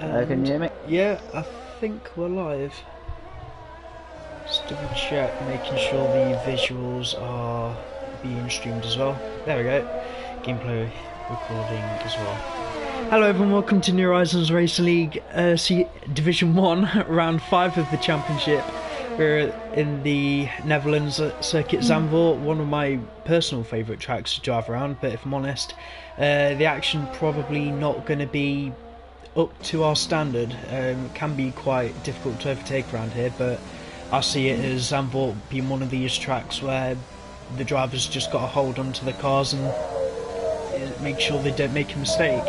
Can you hear me? Yeah, I think we're live. Just double check, making sure the visuals are being streamed as well. There we go. Gameplay recording as well. Hello everyone, welcome to Nhrl Racing League Division 1, round 5 of the championship. We're in the Netherlands circuit Zandvoort, one of my personal favourite tracks to drive around, but if I'm honest, the action probably not going to be up to our standard. It can be quite difficult to overtake around here, but I see it as Zandvoort being one of these tracks where the drivers just got to hold on to the cars and make sure they don't make a mistake.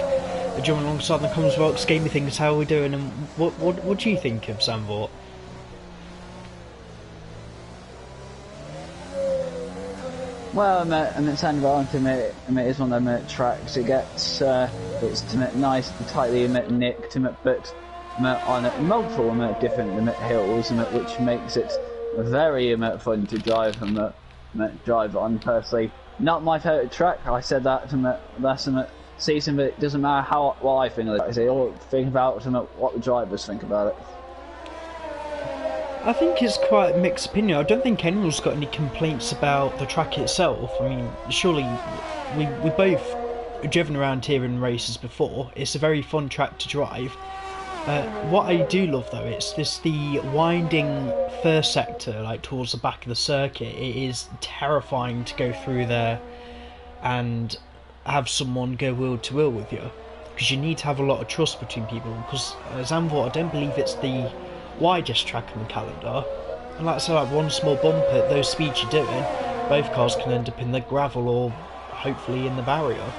Jumping alongside the comments box, gaming things, how are we doing, and what do you think of Zandvoort? Well, I'm at Sandvort, it is one of them tracks. It gets it's nice and tightly nicked, but on multiple different hills, which makes it very fun to drive on. Personally, not my favourite track. I said that last season, but it doesn't matter what I think of it. They all think about what the drivers think about it. I think it's quite a mixed opinion. I don't think anyone's got any complaints about the track itself. I mean, surely we both driven around here in races before. It's a very fun track to drive. What I do love though, it's the winding first sector, like towards the back of the circuit. It is terrifying to go through there and have someone go wheel to wheel with you, because you need to have a lot of trust between people. Because Zandvoort, I don't believe it's the widest track on the calendar, and like I said, like one small bump at those speeds you're doing, both cars can end up in the gravel or hopefully in the barrier.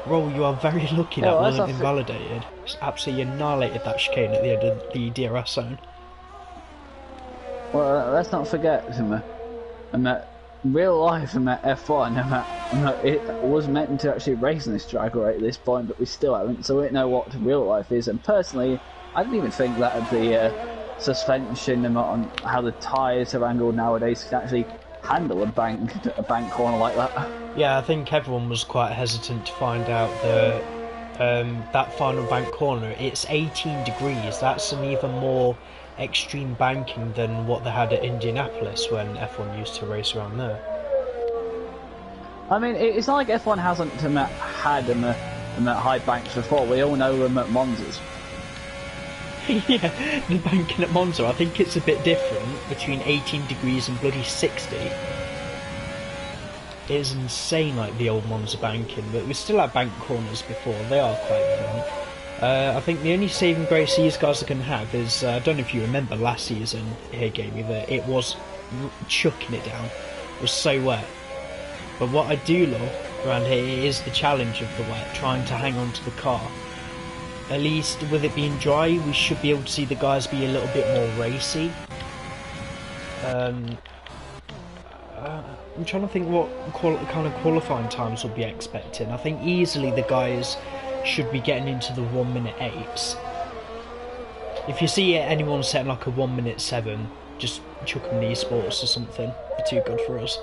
Roll, you are very lucky that wasn't invalidated. It's absolutely annihilated that chicane at the end of the DRS zone. Well, let's not forget, real life F1, it was meant to actually race in this track right at this point, but we still haven't, so we don't know what real life is. And personally, I don't even think that the suspension on how the tyres are angled nowadays can actually handle a bank corner like that. Yeah, I think everyone was quite hesitant to find out that final bank corner. It's 18 degrees. That's an even more extreme banking than what they had at Indianapolis when F1 used to race around there. I mean, it's not like F1 hasn't had high banks before. We all know them at Monza's. Yeah, the banking at Monza, I think it's a bit different between 18 degrees and bloody 60. It is insane, like the old Monza banking, but we still had bank corners before. They are quite fun. I think the only saving grace these guys are going to have is, I don't know if you remember last season here, Gamey, that it was chucking it down. It was so wet. But what I do love around here is the challenge of the wet, trying to hang on to the car. At least with it being dry, we should be able to see the guys be a little bit more racy. I'm trying to think what kind of qualifying times we'll be expecting. I think easily the guys should be getting into the 1:08s. If you see anyone setting like a 1:07, just chuck them in esports or something. Be too good for us.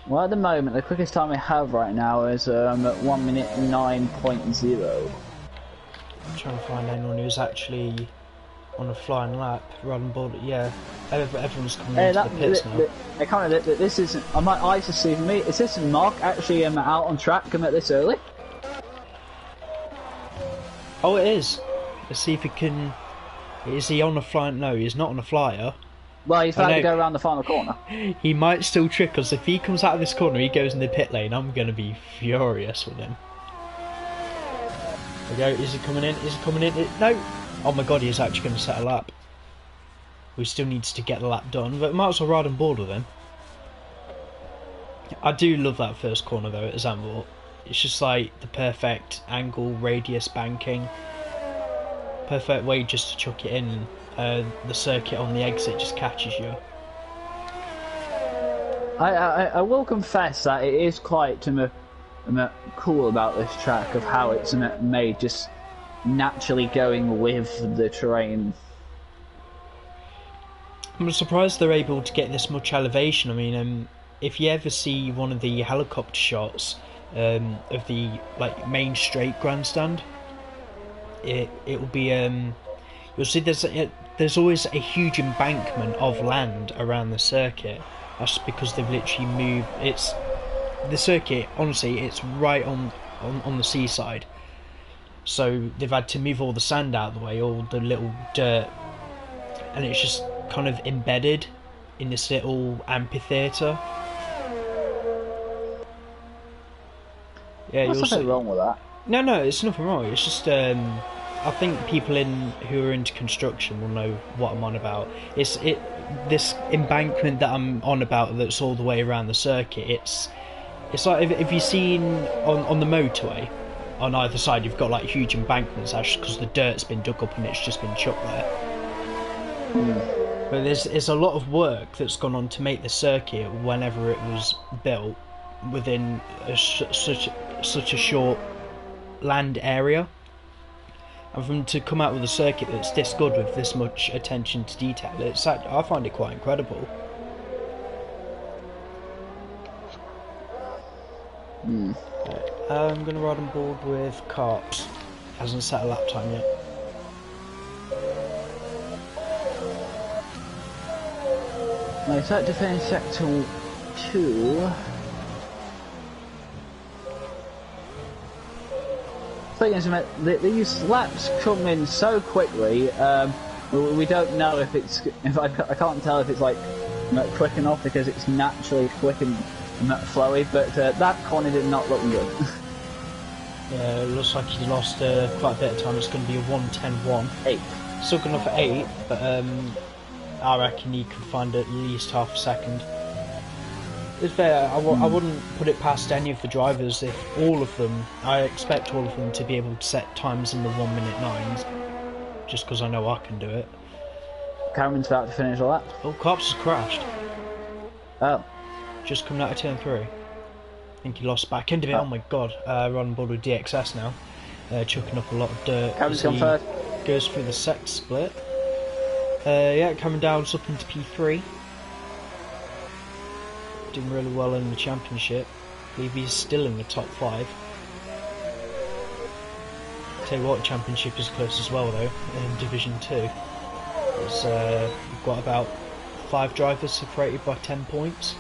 Well, at the moment, the quickest time we have right now is at 1 minute 9.0. I'm trying to find anyone who's actually on a flying lap rather than board. Yeah, everyone's coming into the pits now. This is, I might eyes deceiving me. Is this Mark actually out on track this early? Oh, it is. Let's see if he can. Is he on a flying? No, he's not on a flyer. Well, he's about to go around the final corner. He might still trick us. If he comes out of this corner, he goes in the pit lane, I'm going to be furious with him. There we go. Is he coming in? Is he coming in? No! Oh my god, he's actually going to set a lap. We still needs to get the lap done, but we might as well ride on board with him. I do love that first corner though at Zandvoort. It's just like the perfect angle, radius banking. Perfect way just to chuck it in. The circuit on the exit just catches you. I will confess that it is quite cool about this track of how it's made just naturally going with the terrain. I'm surprised they're able to get this much elevation. I mean, if you ever see one of the helicopter shots of the like main straight grandstand, it will be you'll see there's always a huge embankment of land around the circuit. That's because they've literally moved. It's the circuit. Honestly, it's right on the seaside. So they've had to move all the sand out of the way, all the little dirt, and it's just kind of embedded in this little amphitheatre. Yeah, there's nothing wrong with that. No, it's nothing wrong. It's just I think people who are into construction will know what I'm on about. This embankment that I'm on about that's all the way around the circuit. It's like if you've seen on the motorway, on either side you've got like huge embankments. That's because the dirt's been dug up and it's just been chucked there. But there's a lot of work that's gone on to make the circuit whenever it was built within such a short land area, and for them to come out with a circuit that's this good with this much attention to detail, I find it quite incredible. I'm going to ride on board with Carps. Hasn't set a lap time yet. I start to finish sector 2. Thing is, these laps come in so quickly. We don't know if I can't tell if it's like quick enough because it's naturally quick and flowy. But that corner did not look good. Yeah, it looks like he lost quite a bit of time. It's going to be a 1:10.1. 8. Still good enough for 8, but I reckon he could find at least half a second. It's fair. I wouldn't put it past any of the drivers if all of them. I expect all of them to be able to set times in the 1:09s, just because I know I can do it. Cameron's about to finish a lap. Oh, Carps has crashed. Oh. Just coming out of turn 3. I think he lost back end of it. Oh my god. We're on board with DXS now. Chucking up a lot of dirt. Cameron's gone third. Goes through the sec split. Yeah, coming down up into P3. Doing really well in the championship. I believe he's still in the top 5. Tell you what, championship is close as well though, in Division 2. We've got about 5 drivers separated by 10 points.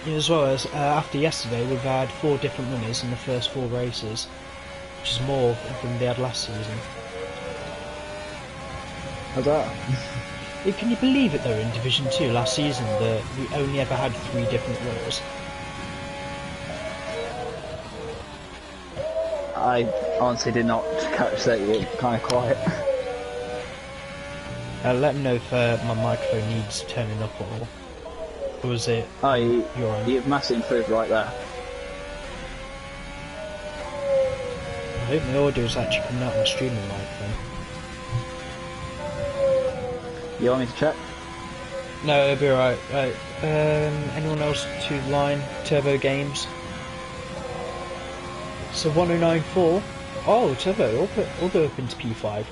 As well as after yesterday, we've had 4 different winners in the first 4 races, which is more than they had last season. How's that? Can you believe it though, in Division 2 last season that we only ever had 3 different winners? I honestly did not catch that. You're kind of quiet. Let me know if my microphone needs turning up or was it your own? You've massively improved right there. I hope my audio is actually coming out on the streaming microphone. You want me to check? No, it'll be alright. Right. Anyone else to the line? Turbo Games. So 109.4. Oh, Turbo, all the up into P5.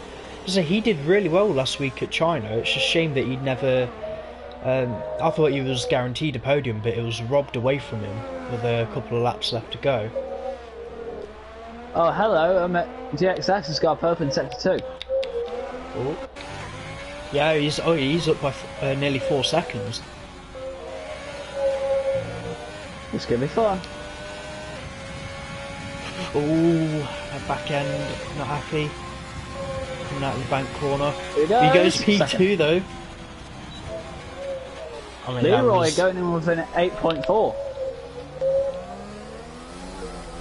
So he did really well last week at China. It's a shame that he'd never. I thought he was guaranteed a podium, but it was robbed away from him with a couple of laps left to go. Oh, hello. I'm at DXS has got a purple in sector 2. Oh. Yeah, he's up by nearly 4 seconds. It's gonna be fun. Oh, back end, not happy. Coming out of the bank corner. He goes P2 second. Though. I mean, Leroy going in with an 8.4.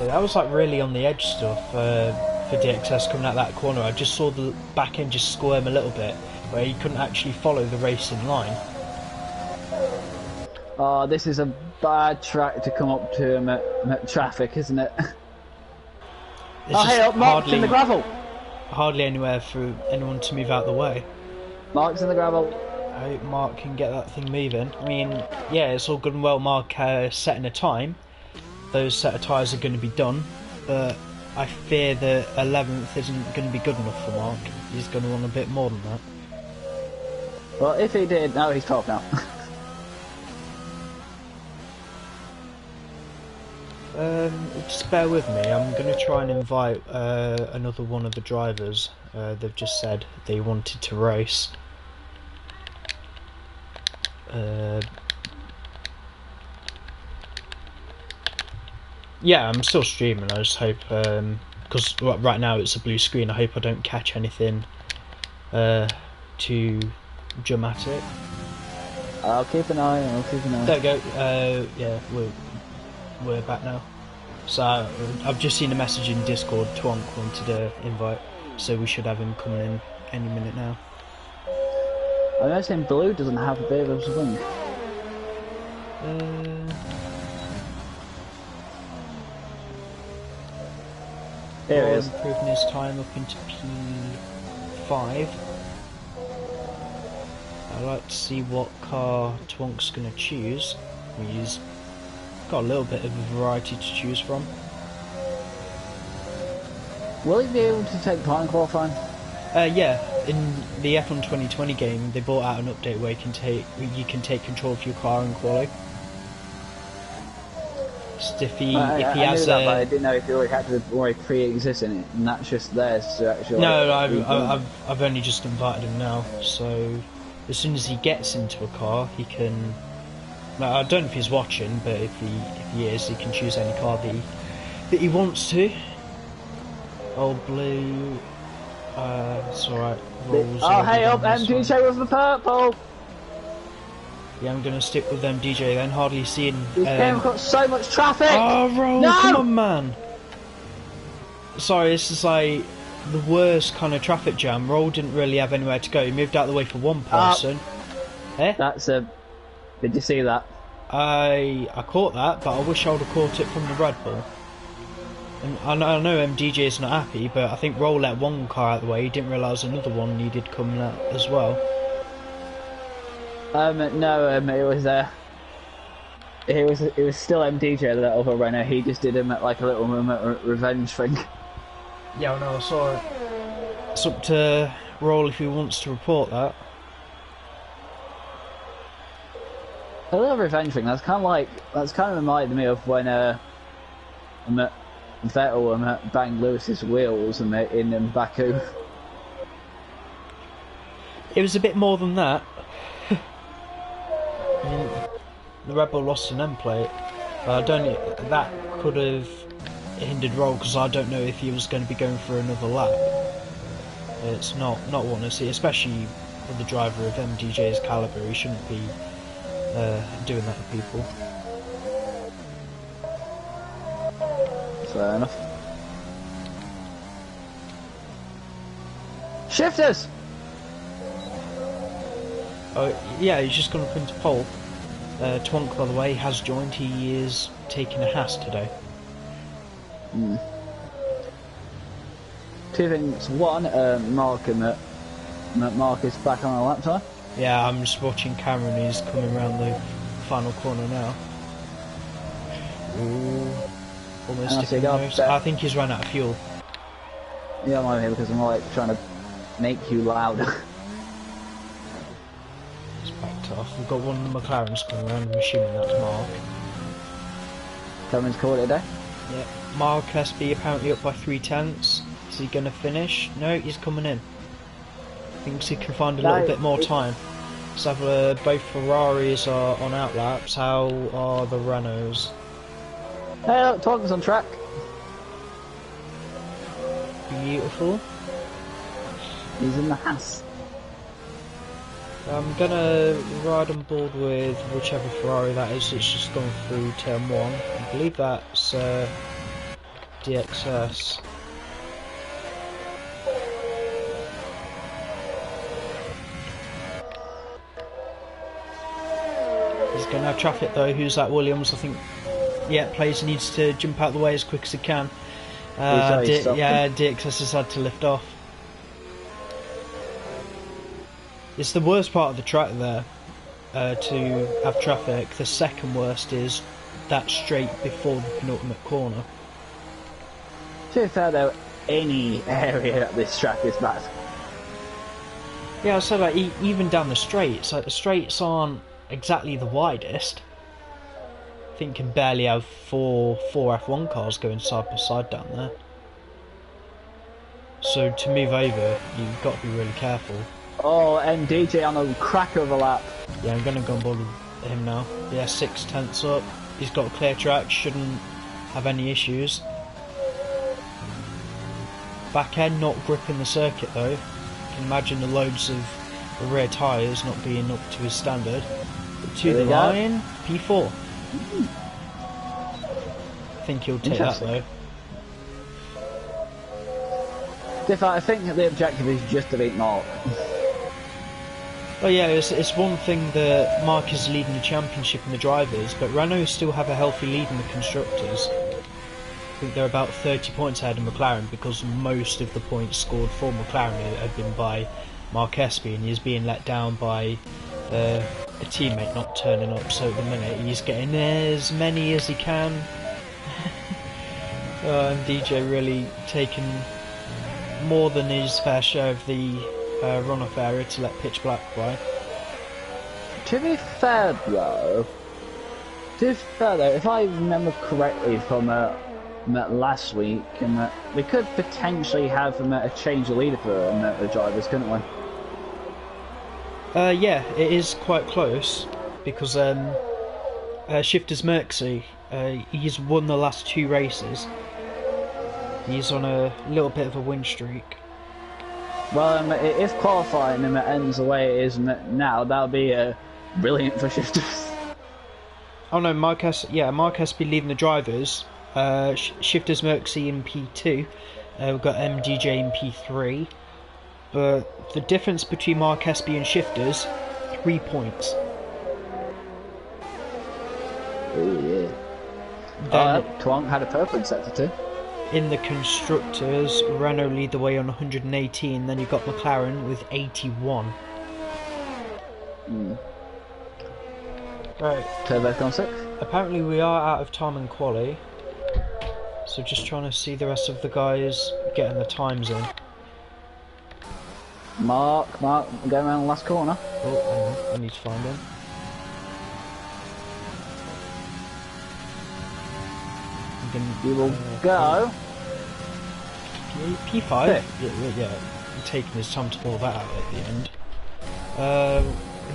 Yeah, that was like really on the edge stuff for DXS coming out that corner. I just saw the back end just squirm a little bit, where he couldn't actually follow the racing line. Oh, this is a bad track to come up to at traffic, isn't it? Oh, hey, up, Mark's in the gravel. Hardly anywhere for anyone to move out the way. Mark's in the gravel. I hope Mark can get that thing moving. I mean, yeah, it's all good and well Mark setting a time. Those set of tyres are going to be done, but I fear that 11th isn't going to be good enough for Mark. He's going to want a bit more than that. Well, if he did, no, he's 12 now. Just bear with me. I'm going to try and invite another one of the drivers. They've just said they wanted to race. Yeah, I'm still streaming. I just hope, because right now it's a blue screen. I hope I don't catch anything too dramatic. I'll keep an eye. There we go. Yeah, we're back now. So I've just seen a message in Discord. Twonk wanted to invite, so we should have him coming in any minute now. I noticed blue doesn't have a bit of a swing. Here he is. Improving his time up into P5. I'd like to see what car Twonk's going to choose. He's got a little bit of a variety to choose from. Will he be able to take part in qualifying? Yeah, in the F1 2020 game, they brought out an update where you can take control of your car in quali. Just if he has that, but I didn't know if he already had to already pre-exist in it, and that's just theirs to actually. No, I've only just invited him now, so as soon as he gets into a car, he can. Now, I don't know if he's watching, but if he is, he can choose any car that he wants to. Old blue. It's alright. Oh, hey up, MDJ with the purple! Yeah, I'm gonna stick with MDJ then, hardly seeing... This game's got so much traffic! Oh, Roll, no! Come on, man! Sorry, this is like the worst kind of traffic jam. Roll didn't really have anywhere to go. He moved out of the way for one person. Eh? That's a... Did you see that? I caught that, but I wish I would have caught it from the Red Bull. And I know MDJ is not happy, but I think Roll let one car out of the way. He didn't realise another one needed coming out as well. No, it was still MDJ, that other runner. He just did him at like a little revenge thing. Yeah, no, I saw it. It's up to Roll if he wants to report that. A little revenge thing. That's kind of reminded me of when Vettel banged Lewis's wheels in Baku. It was a bit more than that. The Red Bull lost an end plate. That could have hindered Roll, because I don't know if he was going to be going for another lap. It's not one to see, especially with the driver of MDJ's calibre. He shouldn't be doing that to people. Fair enough. Shifters! Oh yeah, he's just gone up into pole. Twonk, by the way, has joined. He is taking a Haas today. Two things. One, Mark is back on a lap time. Yeah, I'm just watching Cameron. He's coming around the final corner now. Ooh, almost sticking nose. I think he's run out of fuel. Yeah, I'm over here because I'm like trying to make you louder. Off. We've got one of the McLarens coming around. I'm assuming that's Mark. Cameron's called it a day. Yeah, Mark has to be apparently up by 3/10. Is he going to finish? No, he's coming in. Thinks he can find a little bit more time. So both Ferraris are on outlaps. How are the Renaults? Hey, look, Twonk's on track. Beautiful. He's in the Haas. I'm gonna ride on board with whichever Ferrari that is. It's just gone through turn 1. I believe that's DXS. He's gonna have traffic though. Who's that? Williams, I think. Yeah, Plays needs to jump out of the way as quick as he can. Yeah, DXS has had to lift off. It's the worst part of the track there, to have traffic. The second worst is that straight before the penultimate corner. To be fair though, any area at this track is bad. Yeah, so like even down the straights, like the straights aren't exactly the widest. I think you can barely have four F1 cars going side by side down there. So to move over, you've got to be really careful. Oh, and DJ on a crack of a lap. Yeah, I'm gonna go on board with him now. Yeah, 6/10 up. He's got a clear track, shouldn't have any issues. Back end not gripping the circuit though. You can imagine the loads of the rear tyres not being up to his standard. To the line, P4. I think he'll take that though. I think the objective is just to beat Mark. Well, yeah, it's one thing that Mark is leading the championship in the drivers, but Renault still have a healthy lead in the constructors. I think they're about 30 points ahead of McLaren because most of the points scored for McLaren have been by Mark Espy, and he's being let down by a teammate not turning up. So at the minute he's getting as many as he can. And DJ really taking more than his fair share of the runoff area to let Pitch Black by. To be fair though, if I remember correctly from last week, we could potentially have a change of leader for the drivers, couldn't we? Yeah, it is quite close because Shifters Merxy, he's won the last 2 races. He's on a little bit of a win streak. Well, if qualifying ends the way it is now, that'll be brilliant for Shifters. Oh no, Mark Espy leading the drivers. Shifters Merxy in P2. We've got MDJ in P3. But the difference between Mark Espy and Shifters, 3 points. Oh yeah. Twonk had a purple in sector 2. In the constructors, Renault lead the way on 118, then you've got McLaren with 81. Right. Turbo's gone 6. Apparently we are out of time in quali, so just trying to see the rest of the guys getting the times in. Mark, going around the last corner. Oh, hang on, I need to find him. You will go. P5. Yeah, taking his time to pull that out at the end.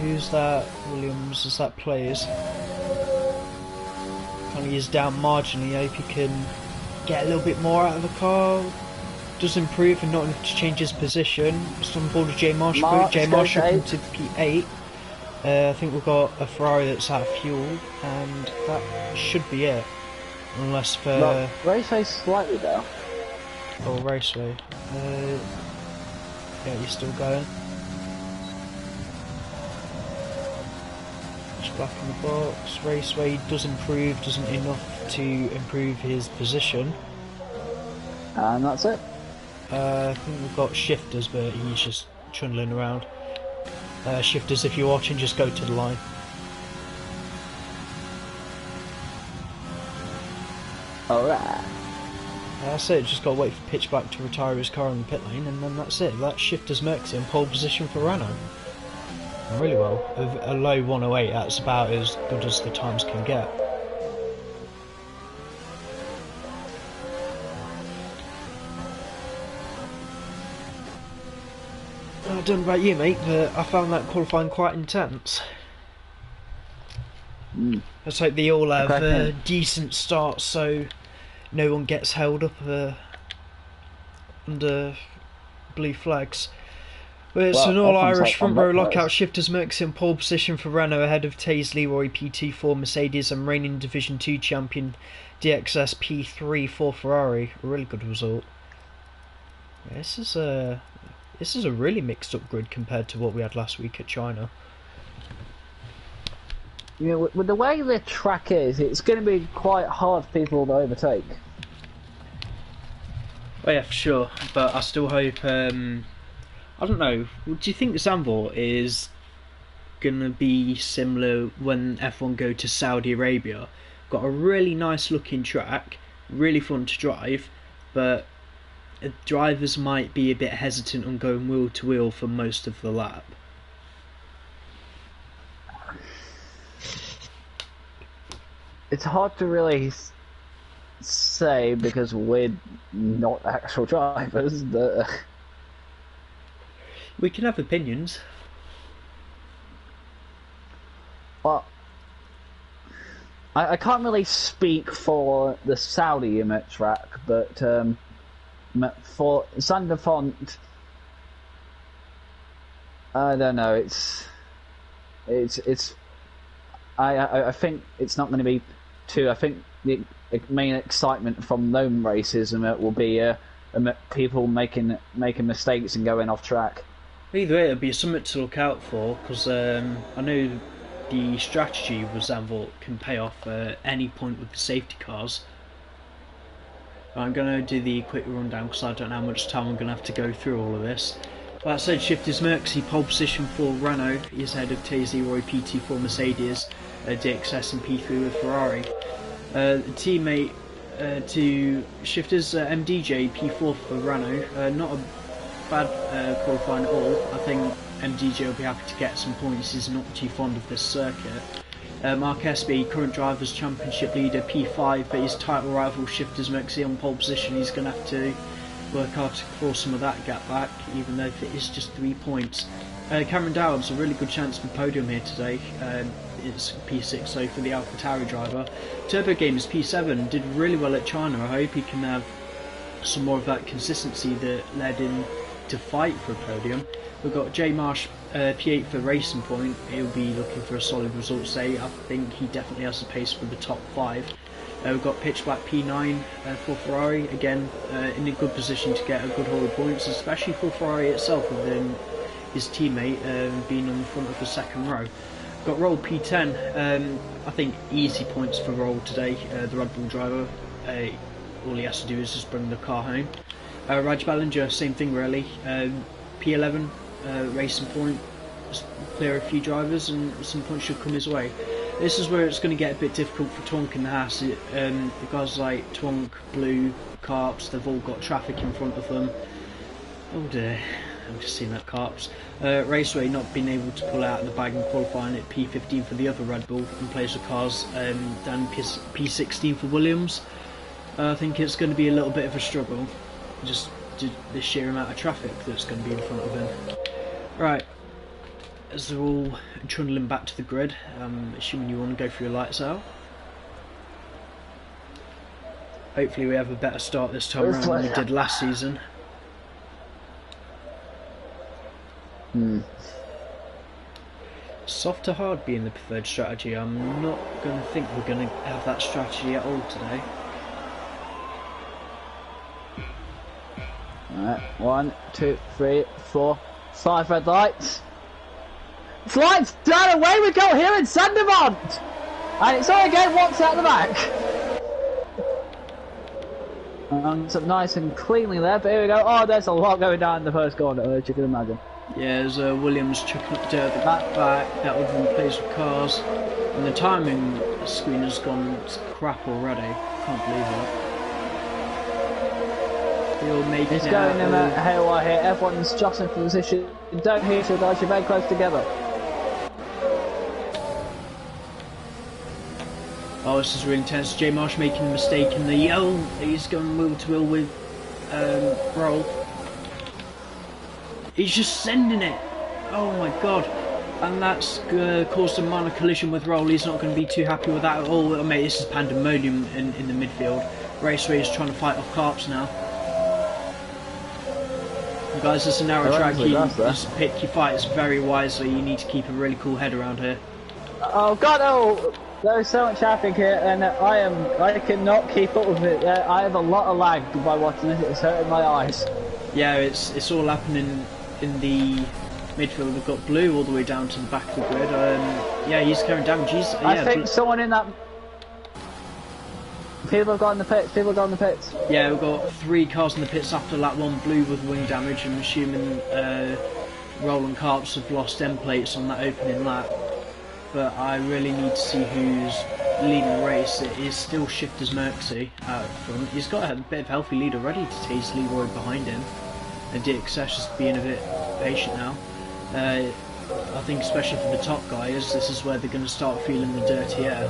Who's that? Williams, is that plays? Currently is down marginally. I hope he can get a little bit more out of the car. Does improve and not enough to change his position. Just on board with J Marshall. J Marshall into P8. I think we've got a Ferrari that's out of fuel, and that should be it. Unless for... No, Raceway's slightly down. Oh, Raceway. Yeah, you're still going. Just back in the box. Raceway does improve, doesn't enough to improve his position. And that's it. I think we've got Shifters, but he's just trundling around. Shifters, if you're watching, just go to the line. Alright. That's it, just got to wait for Pitch Black to retire his car in the pit lane, and then that's it. That's Shifters Merxy in pole position for Renault. Really well. A low 108, that's about as good as the times can get. I don't know about you, mate, but I found that qualifying quite intense. Let's hope they all have a decent start so no one gets held up under blue flags. But it's an all-Irish front row lockout. Shifters Merxy in pole position for Renault ahead of Taze Leroy P2 for Mercedes and reigning Division 2 champion DXS P3 for Ferrari. A really good result. This is a really mixed up grid compared to what we had last week at China. You know, with the way the track is, it's going to be quite hard for people to overtake. Oh yeah, for sure. But I still hope. I don't know. Do you think Zandvoort is going to be similar when F1 go to Saudi Arabia? Got a really nice looking track, really fun to drive, but drivers might be a bit hesitant on going wheel to wheel for most of the lap. It's hard to really say because we're not actual drivers, but we can have opinions. Well, I can't really speak for the Saudi track, but for Zandvoort, I don't know. I think it's not going to be too. I think the main excitement from them races will be people making mistakes and going off track. Either way, it'll be something to look out for, because I know the strategy with Zandvoort can pay off at any point with the safety cars. I'm going to do the quick rundown because I don't know how much time I'm going to have to go through all of this. That said, Shifters Merckxy pole position for Renault. He's ahead of Tazy Roy PT for Mercedes, DXS and P3 with Ferrari. Teammate to Shifters MDJ P4 for Renault. Not a bad qualifying at all. I think MDJ will be happy to get some points. He's not too fond of this circuit. Mark Espy, current Drivers' Championship leader, P5, but his title rival Shifters Merckxy on pole position. He's going to have to work hard to claw some of that gap back, even though it is just 3 points. Cameron Dowd's a really good chance for podium here today. It's P6 so for the AlphaTauri driver. Turbo Games P7 did really well at China. I hope he can have some more of that consistency that led him to fight for a podium. We've got Jay Marsh P8 for Racing Point. He'll be looking for a solid result today. I think he definitely has the pace for the top 5. We've got Pitch Black P9 for Ferrari, again in a good position to get a good haul of points, especially for Ferrari itself, with his teammate being on the front of the second row. Got Roll P10, I think easy points for Roll today, the Red Bull driver. All he has to do is just bring the car home. Raj Ballinger, same thing really. P11, Racing Point, clear a few drivers and some points should come his way. This is where it's going to get a bit difficult for Twonk and the Haas. The guys like Twonk, Blue, Carps, they've all got traffic in front of them. Oh dear, I've just seen that Carps. Raceway not being able to pull out the bag and qualifying at P15 for the other Red Bull in place of cars down P16 for Williams. I think it's going to be a little bit of a struggle, just the sheer amount of traffic that's going to be in front of him. Right, as they're all trundling back to the grid, assuming you want to go for your lights out. Hopefully we have a better start this time around than we did last season. Soft to hard being the preferred strategy. I'm not going to think we're going to have that strategy at all today. Alright, 1, 2, 3, 4, 5 red lights. It's lights done, away we go here in Zandvoort! And it's all again once out the back. And it's up nice and cleanly there, but here we go. Oh, there's a lot going down in the first corner, as you can imagine. Yeah, there's Williams chucking up dirt at the back, that would have been placed with cars. And the timing screen has gone crap already. Can't believe it. It's going in a haywire here. Everyone's jostling for position. Don't hit each other, you're very close together. Oh, this is really intense. Jay Marsh making a mistake in the he's going wheel to wheel with Roll. He's just sending it. Oh my god. And that's caused a minor collision with Roll. He's not going to be too happy with that at all. Oh, mate, this is pandemonium in the midfield. Raceway is trying to fight off Carps now. Guys, it's a narrow track. You just pick your fights very wisely. You need to keep a really cool head around here. Oh god, oh! There's so much traffic here, and I cannot keep up with it. I have a lot of lag by watching this. It's hurting my eyes. Yeah, it's all happening in the midfield. We've got Blue all the way down to the back of the grid. Yeah, he's carrying damage. I think someone in that. People have got in the pits. People have got in the pits. Yeah, we've got 3 cars in the pits after lap 1. Blue with wing damage. I'm assuming Roland Carps have lost end plates on that opening lap. but I really need to see who's leading the race. It is still Shifter's Merxy out front. He's got a bit of healthy lead already to tease Leroy behind him, and DXS just being a bit patient now. I think especially for the top guys, this is where they're going to start feeling the dirty air.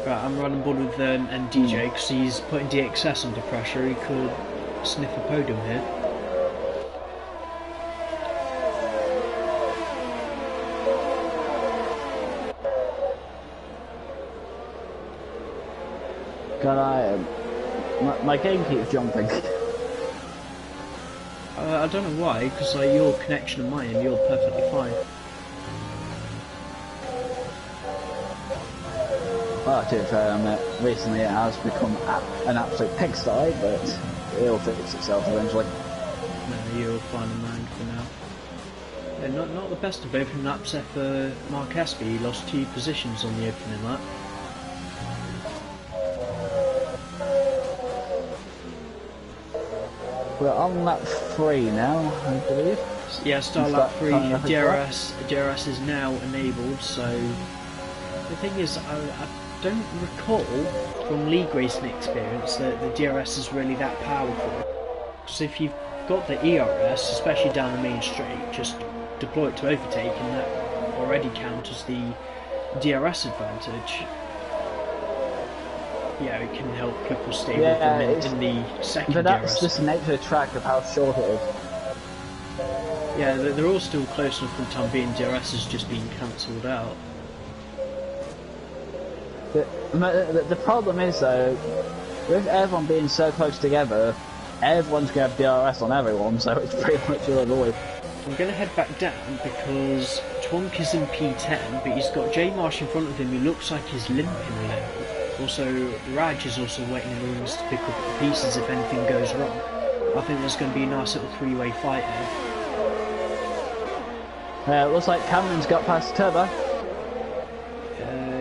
Right, I'm running board with DJ because he's putting DXS under pressure. He could sniff a podium here. God, my game keeps jumping. I don't know why, because like your connection and mine, you're perfectly fine. Well, to be fair, recently it has become an absolute pigsty, but it'll fix itself eventually. No, you're fine and mine for now. Yeah, not the best of opening laps there for Mark Espy. He lost 2 positions on the opening lap. We're on lap 3 now, I believe. Yeah, start lap 3. DRS is now enabled, so the thing is, I don't recall from league racing experience that the DRS is really that powerful. Because if you've got the ERS, especially down the main straight, just deploy it to overtake, and that already counters the DRS advantage. Yeah, it can help people stay with them in the second but that's DRS. just the nature of the track of how short it is. Yeah, they're all still close enough for the time being. DRS is just being cancelled out. The problem is though, with everyone being so close together, everyone's going to have DRS on everyone, so it's pretty much a avoid. I'm going to head back down because Twonk is in P10, but he's got J Marsh in front of him who looks like he's limping a little. Also, Raj is also waiting in the wings to pick up the pieces if anything goes wrong. I think there's going to be a nice little 3-way fight here. Looks like Cameron's got past Turbo.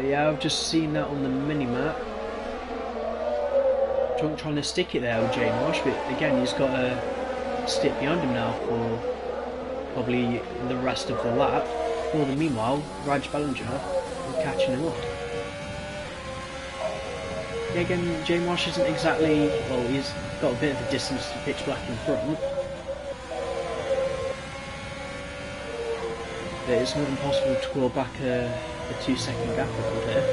Yeah, I've just seen that on the mini-map. Twonk trying to stick it there with J Marsh, but again he's got to stick behind him now for probably the rest of the lap. More than meanwhile, Raj Ballinger is catching him up. Yeah, again, J Marsh isn't exactly, well, he's got a bit of a distance to pitch black in front. But it's not impossible to claw back a 2-second gap record here.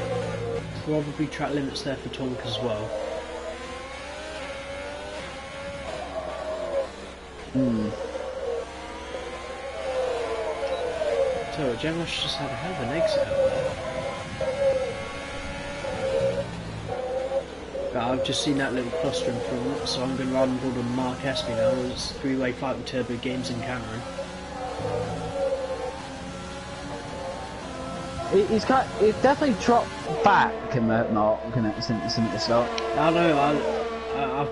Probably track limits there for Twonk as well. So, J Marsh just had a hell of an exit out there. I've just seen that little cluster in front, so I'm going to ride on board with Mark Espy now. It's a 3-way fight with Turbo Games and Cameron. He's definitely dropped back in Mark since the start. I know,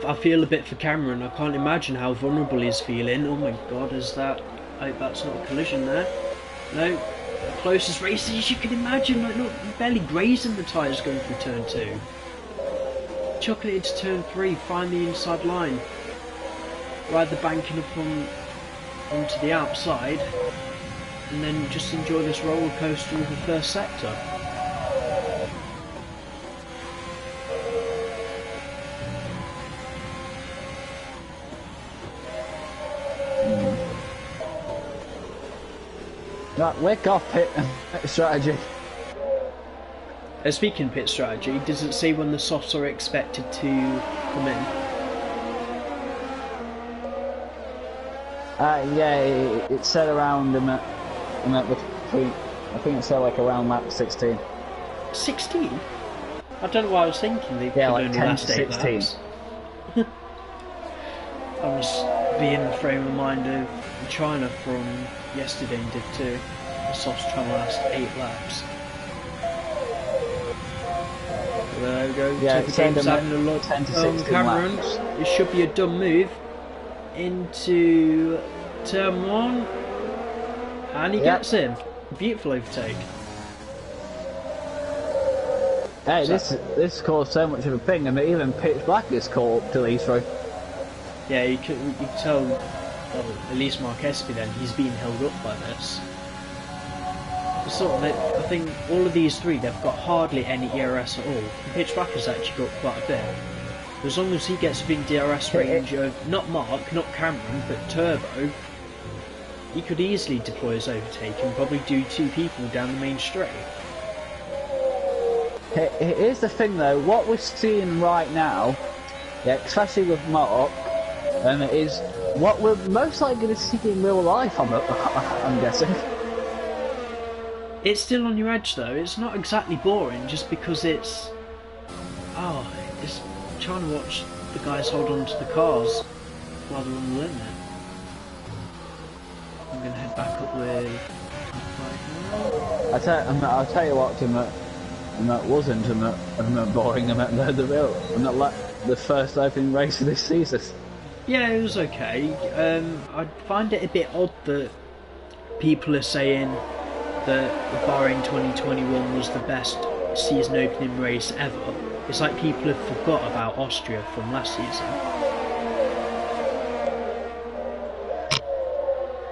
I feel a bit for Cameron. I can't imagine how vulnerable he's feeling. Oh my god, I hope that's not a collision there. No, closest races you can imagine, like not barely grazing the tyres going through turn 2. Chucking it into turn 3, find the inside line. Ride the banking up onto the outside, and then just enjoy this roller coaster of the first sector. Right, wake off pit strategy. Speaking of pit strategy, does it say when the softs are expected to come in? Yeah, it said around between, I think it said like around lap 16. 16? I don't know what I was thinking. They yeah, could like only 10 last to 8 16. laps. I was being in the frame of mind of China from yesterday in Div 2. The softs trying to last 8 laps. There we go. Yeah, Turbo Games having a look 10 to 16 Cameron. laps. It should be a dumb move into turn 1, and he gets in. Beautiful overtake. Hey, this caused so much of a ping, and even pitch black is caught up to these three. Yeah, you can tell well, at least Mark Espy then, he's being held up by this. Sort of, I think all of these three, they've got hardly any ERS at all. Pitch Black has actually got quite a bit. As long as he gets within DRS range of, not Mark, not Cameron, but Turbo, he could easily deploy his overtake and probably do 2 people down the main straight. Here's the thing though, what we're seeing right now, yeah, especially with Mark, is what we're most likely going to see in real life, I'm guessing. It's still on your edge though, it's not exactly boring just because it's... Oh, it's trying to watch the guys hold on to the cars while they're on the limit. I'm going to head back up with... I'll tell you what, that wasn't boring, the first opening race of this season. Yeah, it was okay. I find it a bit odd that people are saying that Bahrain 2021 was the best season opening race ever. It's like people have forgot about Austria from last season.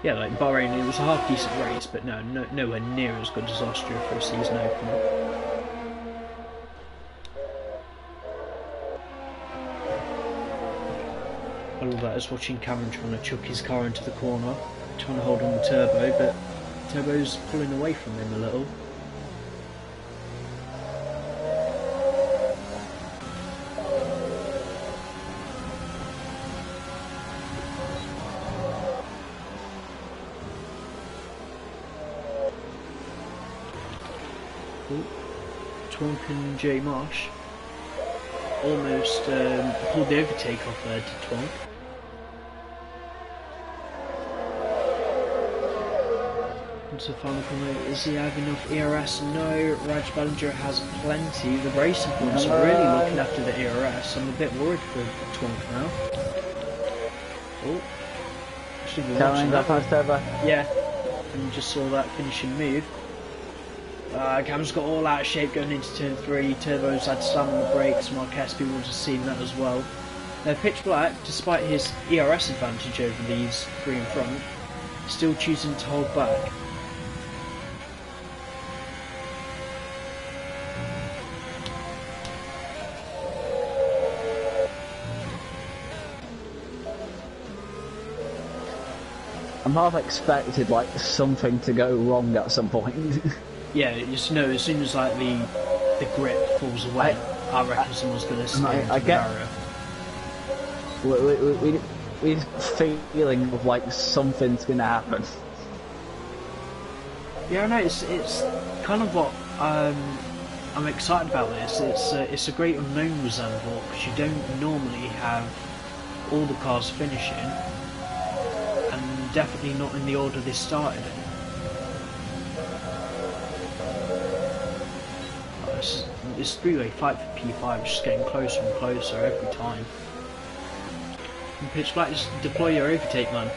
Yeah, like Bahrain, it was a half decent race, but nowhere near as good as Austria for a season opener. I love that, I was watching Cameron trying to chuck his car into the corner, trying to hold on the Turbo, but Turbo's pulling away from him a little. Twonk and J Marsh almost pulled the overtake off there to Twonk. Into the final corner, does he have enough ERS? No, Raj Ballinger has plenty. The racing points are really looking after the ERS. I'm a bit worried for Twonk now. Oh, should be watching that. Yeah, and you just saw that finishing move. Cam's got all out of shape going into turn 3. Turbo's had to slam on the brakes. Mark Espy would have seen that as well. Now Pitch Black, despite his ERS advantage over these 3 in front, still choosing to hold back. I might have expected like something to go wrong at some point. Yeah, you just know as soon as like the grip falls away, I reckon someone's going to spin into the barrier. We feeling of like something's going to happen. Yeah, I know it's kind of what I'm excited about this. It's a great unknown with Zandvoort because you don't normally have all the cars finishing, and definitely not in the order they started in. This three-way fight for P5 is just getting closer and closer every time. And Pitch Black, just deploy your overtake, man.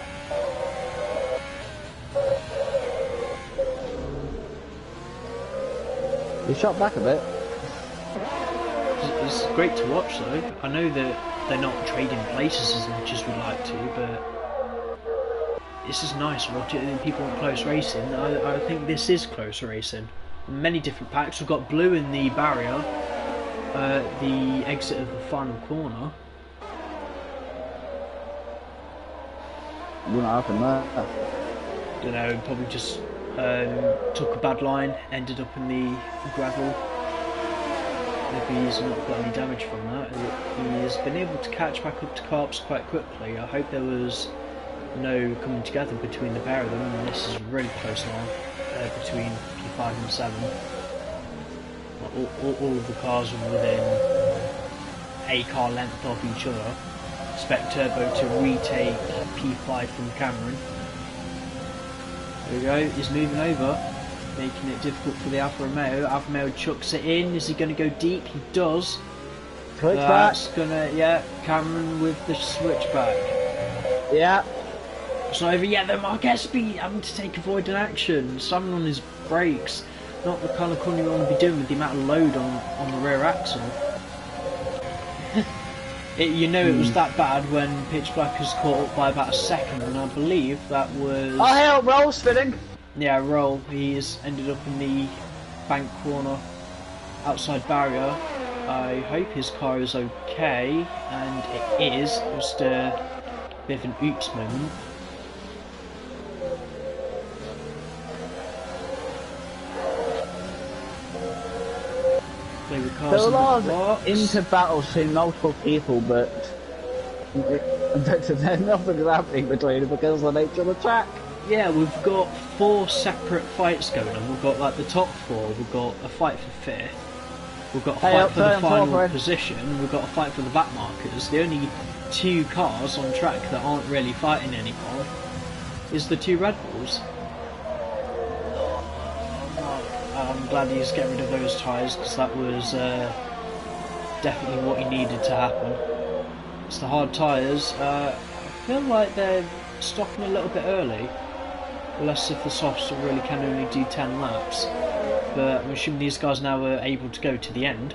You shot back a bit. It's great to watch though. I know that they're not trading places as much as we'd like to, but this is nice watching people in close racing. I think this is close racing. Many different packs. We've got blue in the barrier, the exit of the final corner. Wouldn't happen there. Don't know, probably just took a bad line, ended up in the gravel. Maybe he's not got any damage from that. He has been able to catch back up to Carps quite quickly. I hope there was no coming together between the pair of them, and this is a really close line. Between P5 and 7. All of the cars are within a car length of each other. Expect Turbo to retake P5 from Cameron. There we go, he's moving over, making it difficult for the Alfa Romeo. Alfa Romeo chucks it in. Is he going to go deep? He does. That's gonna, yeah, Cameron with the switchback. Yeah. It's not over yet though. Mark Espy having to take avoidant action, slamming on his brakes. Not the kind of corner you want to be doing with the amount of load on the rear axle. You know, it was that bad when Pitch Black was caught up by about a second, and I believe that was... Oh, hey, Roll's spinning! Yeah, Roll. He's ended up in the bank corner outside barrier. I hope his car is okay, and it is. Just a bit of an oops moment. Play with cars There are a lot in the box. of inter-battles between multiple people, but there's nothing happening between them because of the nature of the track. Yeah, we've got 4 separate fights going on. We've got like the top 4, we've got a fight for 5th, we've got a fight for the final position, we've got a fight for the back markers. The only 2 cars on track that aren't really fighting anymore is the 2 Red Bulls. I'm glad he's getting rid of those tyres, because that was definitely what he needed to happen. It's the hard tyres. I feel like they're stopping a little bit early, unless if the softs really can only do 10 laps. But I'm assuming these guys now are able to go to the end.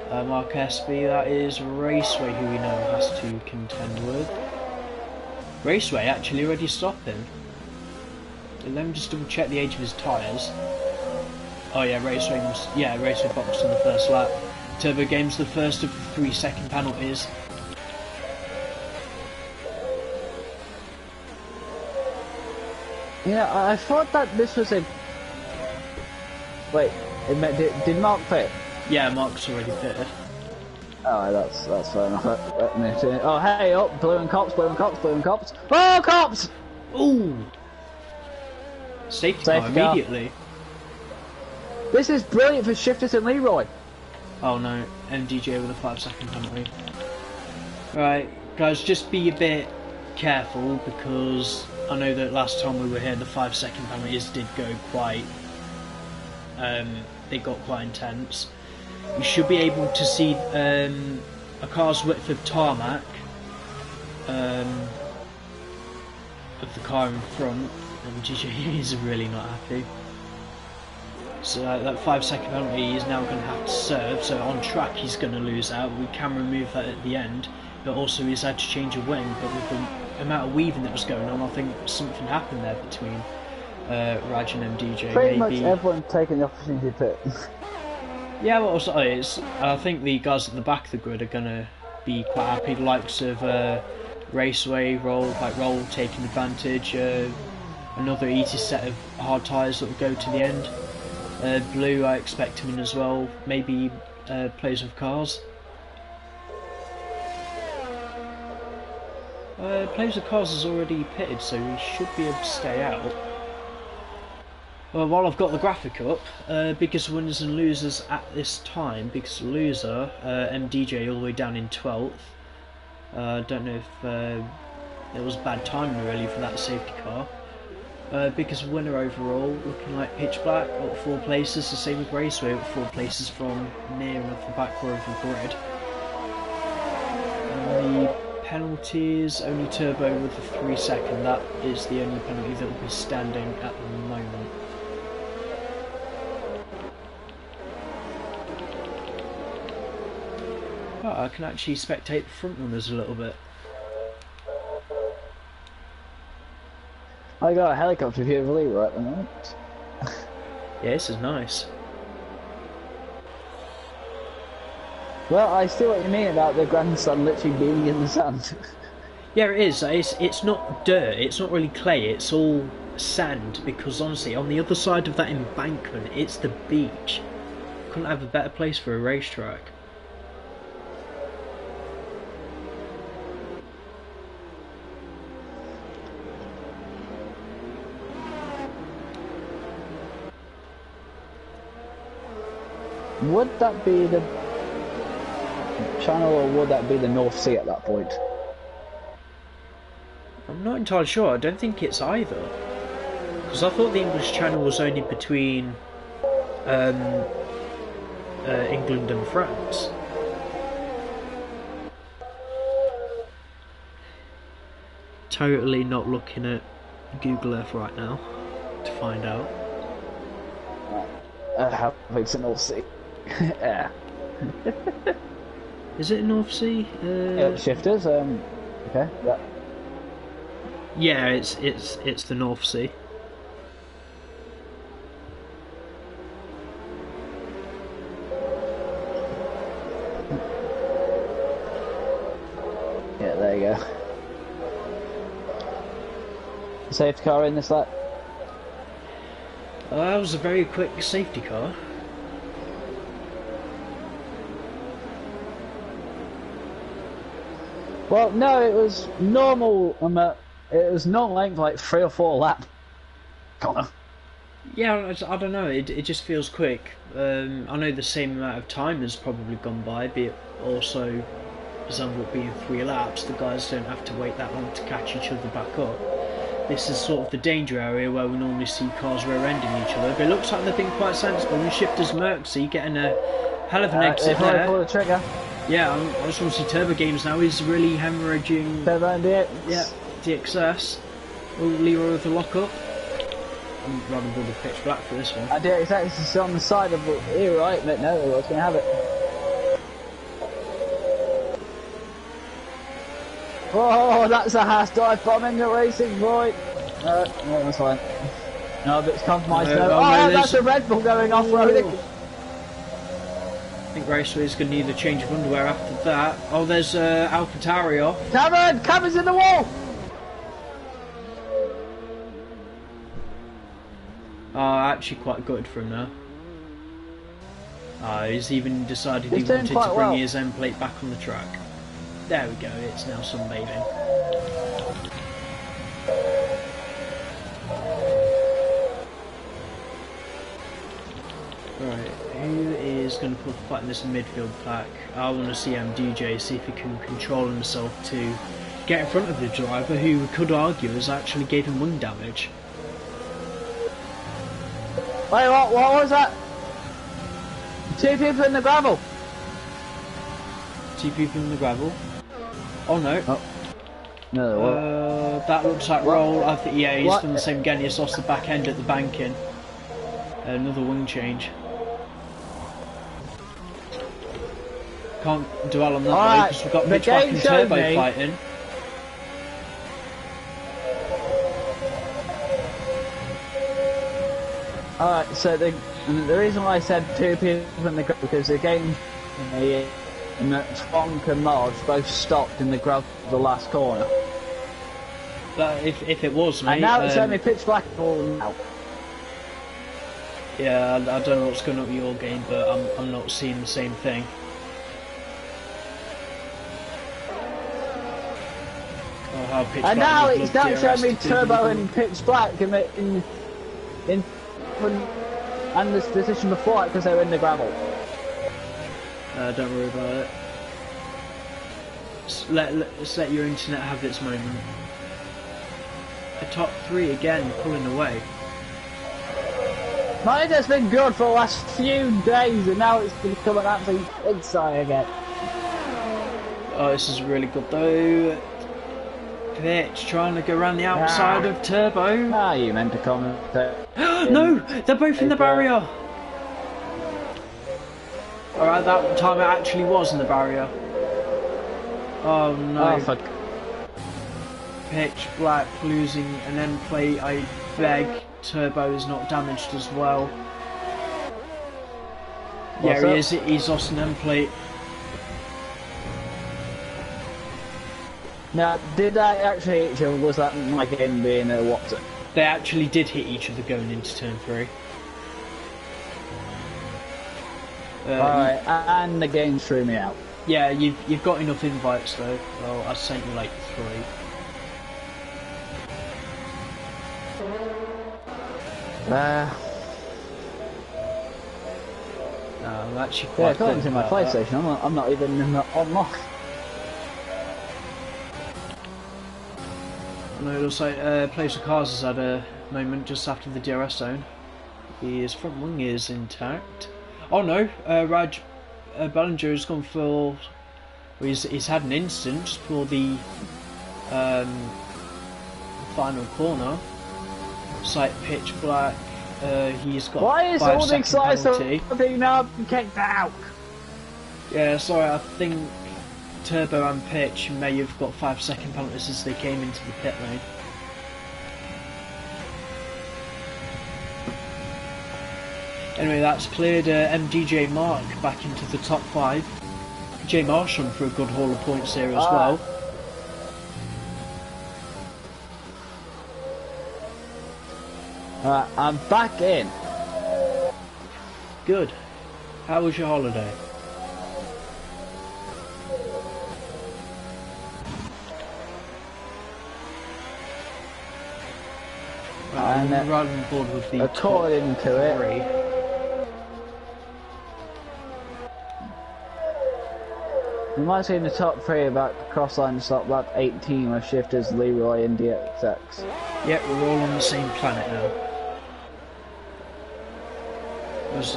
Mark SB, that is Raceway, who we know has to contend with. Raceway actually already stopping. Let me just double check the age of his tyres. Oh yeah, Raceway boxed in the first lap. Turbo Game's the first of the 3 second penalties. Yeah, I thought that this was a... Wait, did Mark fit? Yeah, Mark's already fitted. Oh, that's fair enough. Oh, hey, up, blue and cops, blue and cops, blue and cops. Oh, cops! Ooh! Safety car immediately. This is brilliant for Shifters and Leroy. Oh no, MDJ with a 5 second penalty. Right, guys, just be a bit careful, because I know that last time we were here the 5 second penalties did go quite... they got quite intense. You should be able to see a car's width of tarmac of the car in front. MDJ is really not happy. So that 5 second penalty is now going to have to serve, so on track he's going to lose out. We can remove that at the end, but also he's had to change a wing, but with the amount of weaving that was going on, I think something happened there between Raj and MDJ. Pretty much everyone taking the opportunity to pit. Yeah, well, also, I think the guys at the back of the grid are going to be quite happy. The likes of Raceway, Roll taking advantage, another easy set of hard tyres that will go to the end. Blue, I expect him in as well, maybe plays with cars. Plays with cars is already pitted, so he should be able to stay out. Well, while I've got the graphic up, biggest winners and losers at this time. Biggest loser, MDJ all the way down in 12th. Don't know if it was bad timing really for that safety car. Biggest winner overall, looking like Pitch Black, up 4 places, the same with Raceway, up 4 places from near enough the back row of the grid. And the penalties, only Turbo with the 3 second, that is the only penalty that will be standing at the moment. Oh, I can actually spectate the front runners a little bit. I got a helicopter view of Leroy at the moment. Yeah, this is nice. Well, I see what you mean about the grandson literally being in the sand. Yeah, it is. It's not dirt, it's not really clay, it's all sand, because honestly, on the other side of that embankment, it's the beach. Couldn't have a better place for a racetrack. Would that be the channel, or would that be the North Sea at that point? I'm not entirely sure. I don't think it's either, because I thought the English Channel was only between England and France. Totally not looking at Google Earth right now to find out. How big's the North Sea? Yeah. Is it North Sea? Shifters. Okay. Yeah. Yeah, it's the North Sea. Yeah, there you go. Safety car in this lap. That was a very quick safety car. Well, no, it was normal. It was normal length, like 3 or 4 laps. Connor. Yeah, I don't know. It just feels quick. I know the same amount of time has probably gone by, but it also resembles it being 3 laps. The guys don't have to wait that long to catch each other back up. This is sort of the danger area where we normally see cars rear-ending each other, but it looks like they've been quite sensible. And Shifter's Mercsy getting a hell of an exit there. Pull the trigger. Yeah, I just want to see Turbo Games now. He's really hemorrhaging. Turbo and DX. Yeah, DXS. Will Leroy with the lock-up. I'm rather good with pitch black for this one. DXS is on the side of the here, right? But no, I was going to have it. Oh, that's a Haas dive bombing the racing point. No, that's fine. No, but it's compromised. No. Oh, that's a Red Bull going off-roading. I think Raceway's going to need a change of underwear after that. Oh, there's AlphaTauri off. Cameron's in the wall! Oh, actually quite good for him now. He's even decided he wanted to bring his end plate back on the track. There we go, it's now sunbathing. Right, who is going to put the fight in this midfield pack? I want to see DJ see if he can control himself to get in front of the driver, who we could argue has actually gave him wing damage. Wait, what was that? 2 people in the gravel. 2 people in the gravel. Oh no. Oh. No, that looks like roll. I think he's done the same again. He's lost the back end at the banking. Another wing change. Can't dwell on that because we've got pitch black and turbo fighting. Alright, so the reason why I said 2 people in the gravel because the game and Tronk and Marge both stopped in the gravel for the last corner. But if it was me, and now it's only pitch black all now. Yeah, I don't know what's going on with your game, but I'm not seeing the same thing. Oh, how pitch and black now it's now showing me DRS turbo and pitch black in and this position before it because they were in the gravel. Don't worry about it. Let's let your internet have its moment. A top 3 again, pulling away. Mine has been good for the last few days and now it's become an absolute pigsty again. Oh, this is really good though. Pitch trying to go around the outside of Turbo. Ah, you meant to comment. No, they're both in the barrier. Alright, that time it actually was in the barrier. Oh no. Oh, Pitch black losing an end plate. I beg. Turbo is not damaged as well. What's yeah, up? he is. He's lost an end plate. Now, did they actually hit each other? Was that my game being a Watson? They actually did hit each other going into turn 3. Alright, and the game threw me out. Yeah, you've got enough invites though. Well, I sent you like 3. I'm actually quite according to my PlayStation, I'm not even unlocked. No, it looks like Place of Cars has had a moment just after the DRS zone. His front wing is intact. Oh no, Raj Bellinger has gone for... Well, he's had an incident just for the final corner. Sight pitch black. He's got Why is all the excitement penalty. now kicked out? Yeah, sorry, I think Turbo and Pitch may have got 5-second penalties as they came into the pit lane. Anyway, that's cleared MDJ Mark back into the top 5. Jay Marshall for a good haul of points here as well. I'm back in. Good. How was your holiday? And I'm right on board with the according top to it, 3. You might see in the top 3 about crossline stop lap 18 with shifters Leroy and DXX. Yep, we're all on the same planet now.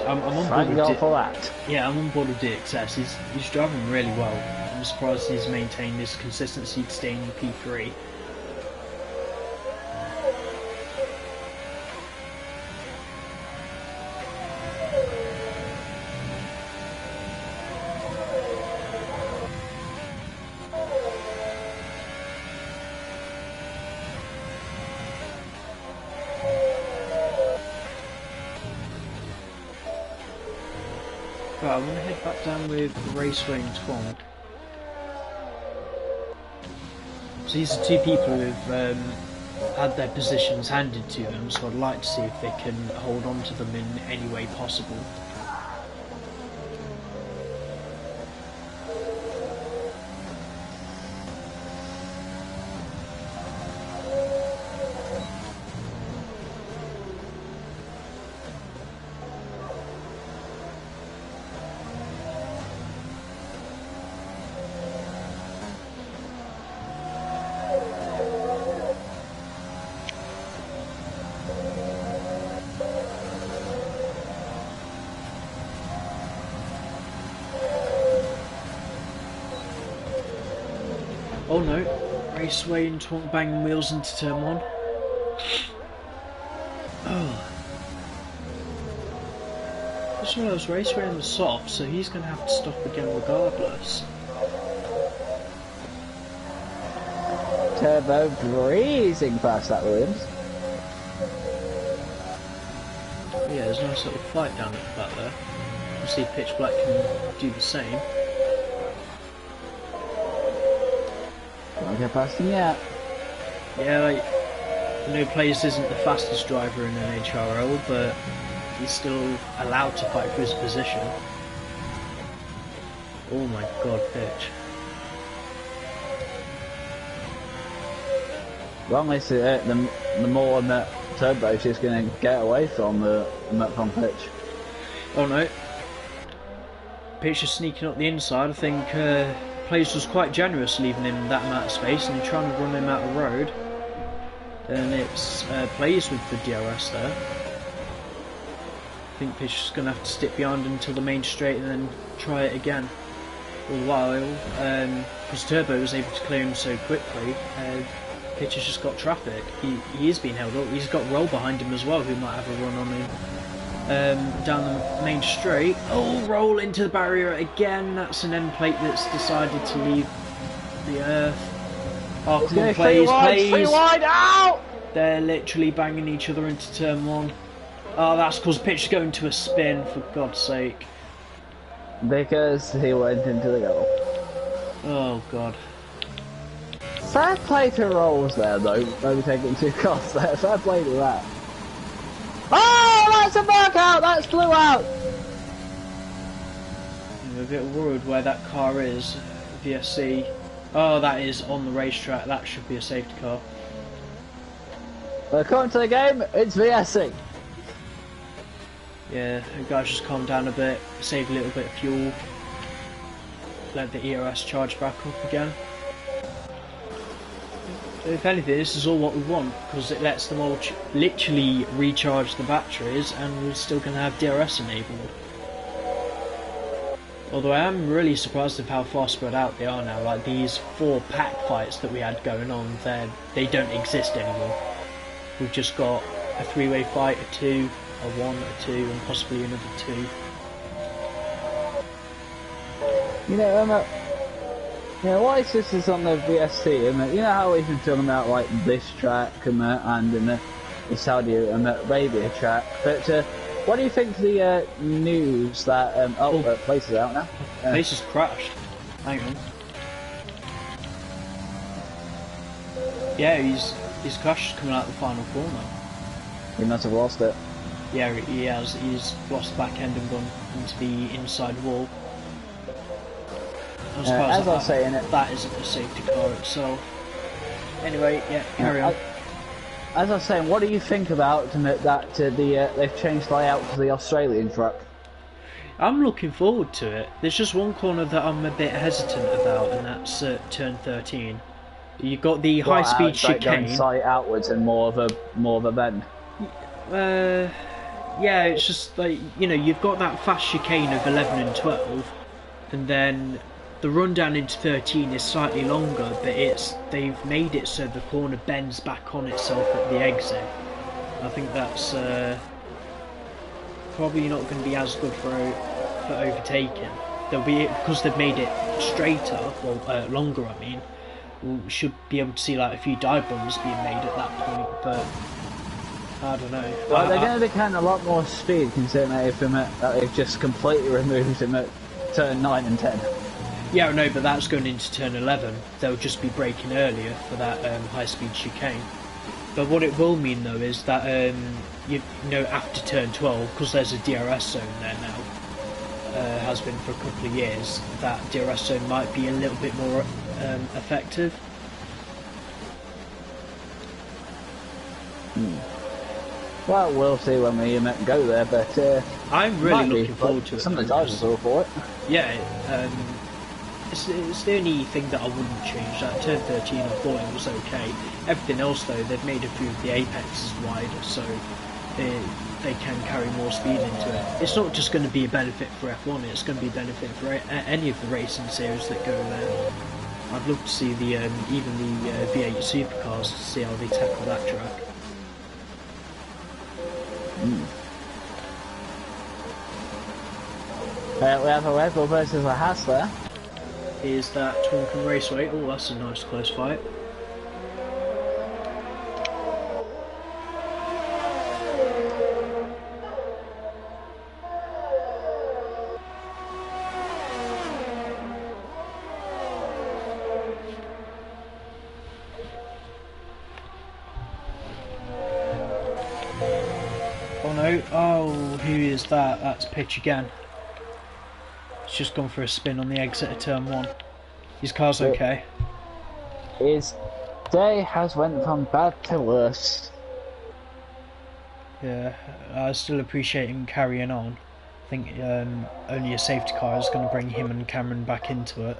I'm on board Thank with God for that. Yeah, I'm on board with DXS. He's driving really well. I'm surprised he's maintained this consistency to stay in P3. Right, I'm going to head back down with Raceway and Twonk. So these are 2 people who've had their positions handed to them, so I'd like to see if they can hold on to them in any way possible. Oh no, Raceway and Twonk banging wheels into turn 1. Oh. This one was Raceway on the soft, so he's going to have to stop again regardless. Turbo breezing past that Williams. Yeah, there's a nice little fight down at the back there. You see Pitch Black can do the same. Can't get past him yet. Yeah, like, I know Plays isn't the fastest driver in an Nhrl, but he's still allowed to fight for his position. Oh my god, Pitch. Wrongly, the more that Turbo is going to get away from from Pitch. Oh no. Pitch is sneaking up the inside. I think Plays was quite generous leaving him that amount of space and trying to run him out of road. And it's Plays with the DRS there. I think Pitch is going to have to stick behind until the main straight and then try it again. All the while, because Turbo was able to clear him so quickly, Pitch has just got traffic. He is being held up. He's got Roll behind him as well, who might have a run on him. Down the main straight. Oh, Roll into the barrier again. That's an end plate that's decided to leave the earth. Oh, come on, Plays. Wide out! They're literally banging each other into turn 1. Oh, that's because Pitch is going to a spin, for God's sake. Because he went into the goal. Oh, God. Fair play to Rolls there, though. Maybe taking 2 costs there. Fair play to that. Oh, that's a back out! That's flew out! I'm a bit worried where that car is. VSC. Oh, that is on the racetrack. That should be a safety car. According to the game, it's VSC. Yeah, the guys just calm down a bit, save a little bit of fuel, let the EOS charge back up again. If anything, this is all what we want, because it lets them all literally recharge the batteries and we're still going to have DRS enabled. Although I am really surprised of how far spread out they are now. Like, these 4 pack fights that we had going on, they don't exist anymore. We've just got a 3-way fight, a 2, a 1, a 2, and possibly another 2. You know, Yeah, why is this on the VSC? You know how we've been talking about like this track and the Saudi Arabia track, but what do you think of the news that Place is out now? Place has crashed. Hang on. Yeah, his crashed coming out the final corner. He must have lost it. Yeah, he has. He's lost the back end and gone into the inside wall. As I was saying, that isn't a safety car itself. Anyway, yeah, carry on. As I was saying, what do you think about that they've changed the layout to the Australian truck? I'm looking forward to it. There's just one corner that I'm a bit hesitant about, and that's turn 13. You've got the high-speed chicane. Going side outwards and more of a bend. Yeah, it's just like, you know, you've got that fast chicane of 11 and 12, and then the run down into 13 is slightly longer, but they've made it so the corner bends back on itself at the exit. I think that's probably not going to be as good for overtaking. There'll be, because they've made it straighter, well, longer. I mean, we should be able to see like a few dive bombs being made at that point, but I don't know. Well, they're going to be kind of a lot more speed considering that they've just completely removed them at turn 9 and 10. Yeah, no, but that's going into turn 11. They'll just be braking earlier for that high-speed chicane. But what it will mean, though, is that, you know, after turn 12, because there's a DRS zone there now, has been for a couple of years, that DRS zone might be a little bit more effective. Well, we'll see when we go there, but I'm really looking forward to it. Some of the drivers are all for it. Yeah, it's the only thing that I wouldn't change. That turn 13, I thought it was okay. Everything else, though, they've made a few of the apexes wider, so they can carry more speed into it. It's not just going to be a benefit for F1, it's going to be a benefit for any of the racing series that go there. I'd love to see the even the V8 supercars to see how they tackle that track. We have a Red Bull versus a Haas there. Is that Taunton Raceway? Oh, that's a nice close fight. Oh no, oh, who is that? That's Pitch again. He's just gone for a spin on the exit of turn 1. His car's okay. His day has went from bad to worse. Yeah, I still appreciate him carrying on. I think only a safety car is going to bring him and Cameron back into it.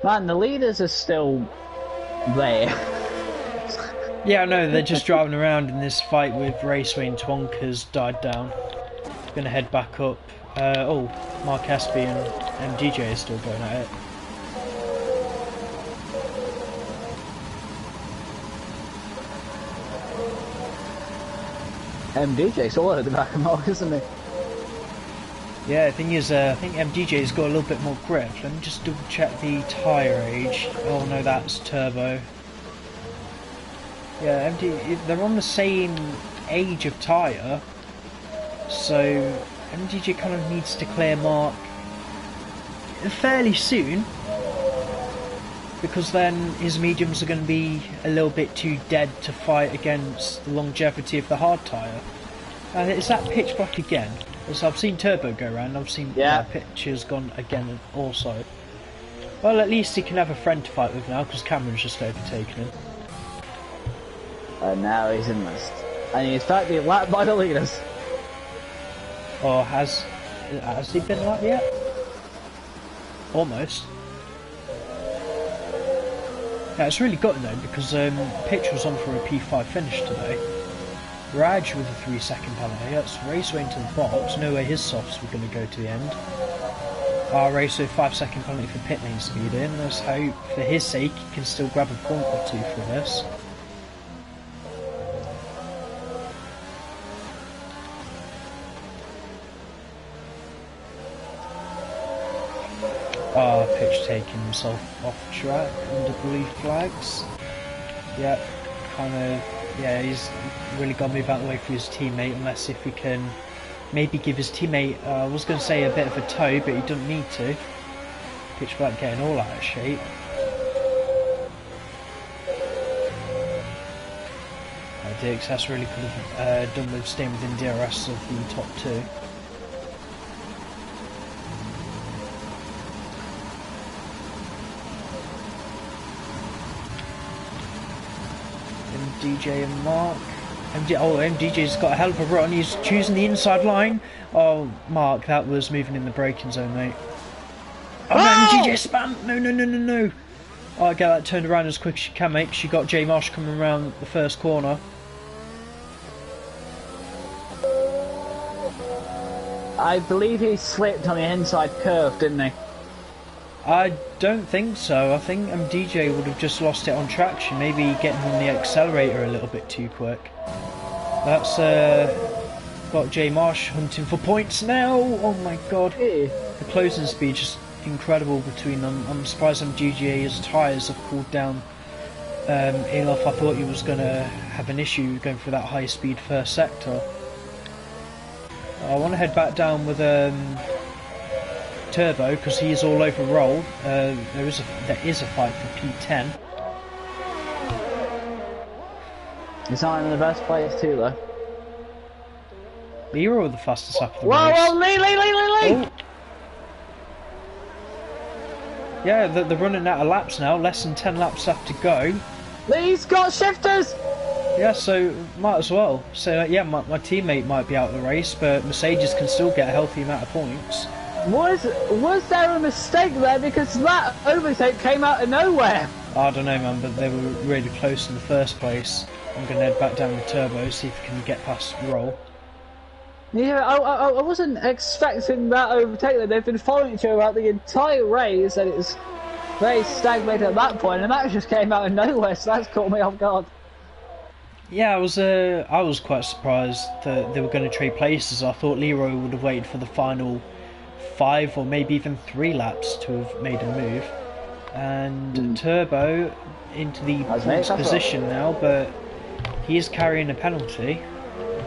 Man, the leaders are still there. Yeah, I know, they're just driving around in this fight with Raceway and Twonka's died down. Gonna head back up. Oh, Mark Espy and MDJ are still going at it. MDJ's all over the back of Mark, isn't he? Yeah, the thing is, I think MDJ's got a little bit more grip. Let me just double check the tyre age. Oh no, that's turbo. Yeah, they're on the same age of tyre, so MDJ kind of needs to clear Mark fairly soon, because then his mediums are going to be a little bit too dead to fight against the longevity of the hard tyre. Is that pitch black again? So I've seen Turbo go around, I've seen Pitch has gone again also. Well, at least he can have a friend to fight with now, because Cameron's just overtaken him. And now he's in last. And he's back being lapped by the leaders. Or has he been lapped yet? Almost. Yeah, it's really gutting though, because Pitch was on for a P5 finish today. Raj with a 3-second penalty. That's Raceway into the box. No way his softs were going to go to the end. Raceway 5-second penalty for pit lane speed in. Let's hope for his sake he can still grab a point or two for this. Pitch taking himself off track under blue flags. Yeah, kind of. Yeah, he's really got to move out of the way for his teammate, unless if he can maybe give his teammate, I was going to say a bit of a tow, but he doesn't need to. Pitch black getting all out of shape. DXS really could have done with staying within DRS of the top two. MDJ and Mark. MDJ's got a hell of a run. He's choosing the inside line. Oh, Mark, that was moving in the braking zone, mate. Oh, no, MDJ spam! No. Oh, get that turned around as quick as she can, mate. She got J Marsh coming around the first corner. I believe he slipped on the inside curve, didn't he? I don't think so. I think MDJ would have just lost it on traction, maybe getting on the accelerator a little bit too quick. That's got J Marsh hunting for points now. Oh my god. The closing speed just incredible between them. I'm surprised MDJ's tyres have cooled down enough. I thought he was going to have an issue going through that high speed first sector. I want to head back down with Turbo because he's all over roll. There is a fight for P10. He's not in the best place too, though. Nhrl the fastest lap of the race. Whoa, Lee! Oh. Yeah, they're running out of laps now. Less than 10 laps left to go. Lee's got shifters! Yeah, so might as well. So yeah, my teammate might be out of the race, but Mercedes can still get a healthy amount of points. Was there a mistake there? Because that overtake came out of nowhere. I don't know, man, but they were really close in the first place. I'm going to head back down with Turbo, see if we can get past Roll. Yeah, I wasn't expecting that overtake. They've been following each other out the entire race, and it's very stagnated at that point, and that just came out of nowhere, so that's caught me off guard. Yeah, I was quite surprised that they were going to trade places. I thought Leroy would have waited for the final 5 or maybe even 3 laps to have made a move. And Turbo into the points position now, but he is carrying a penalty.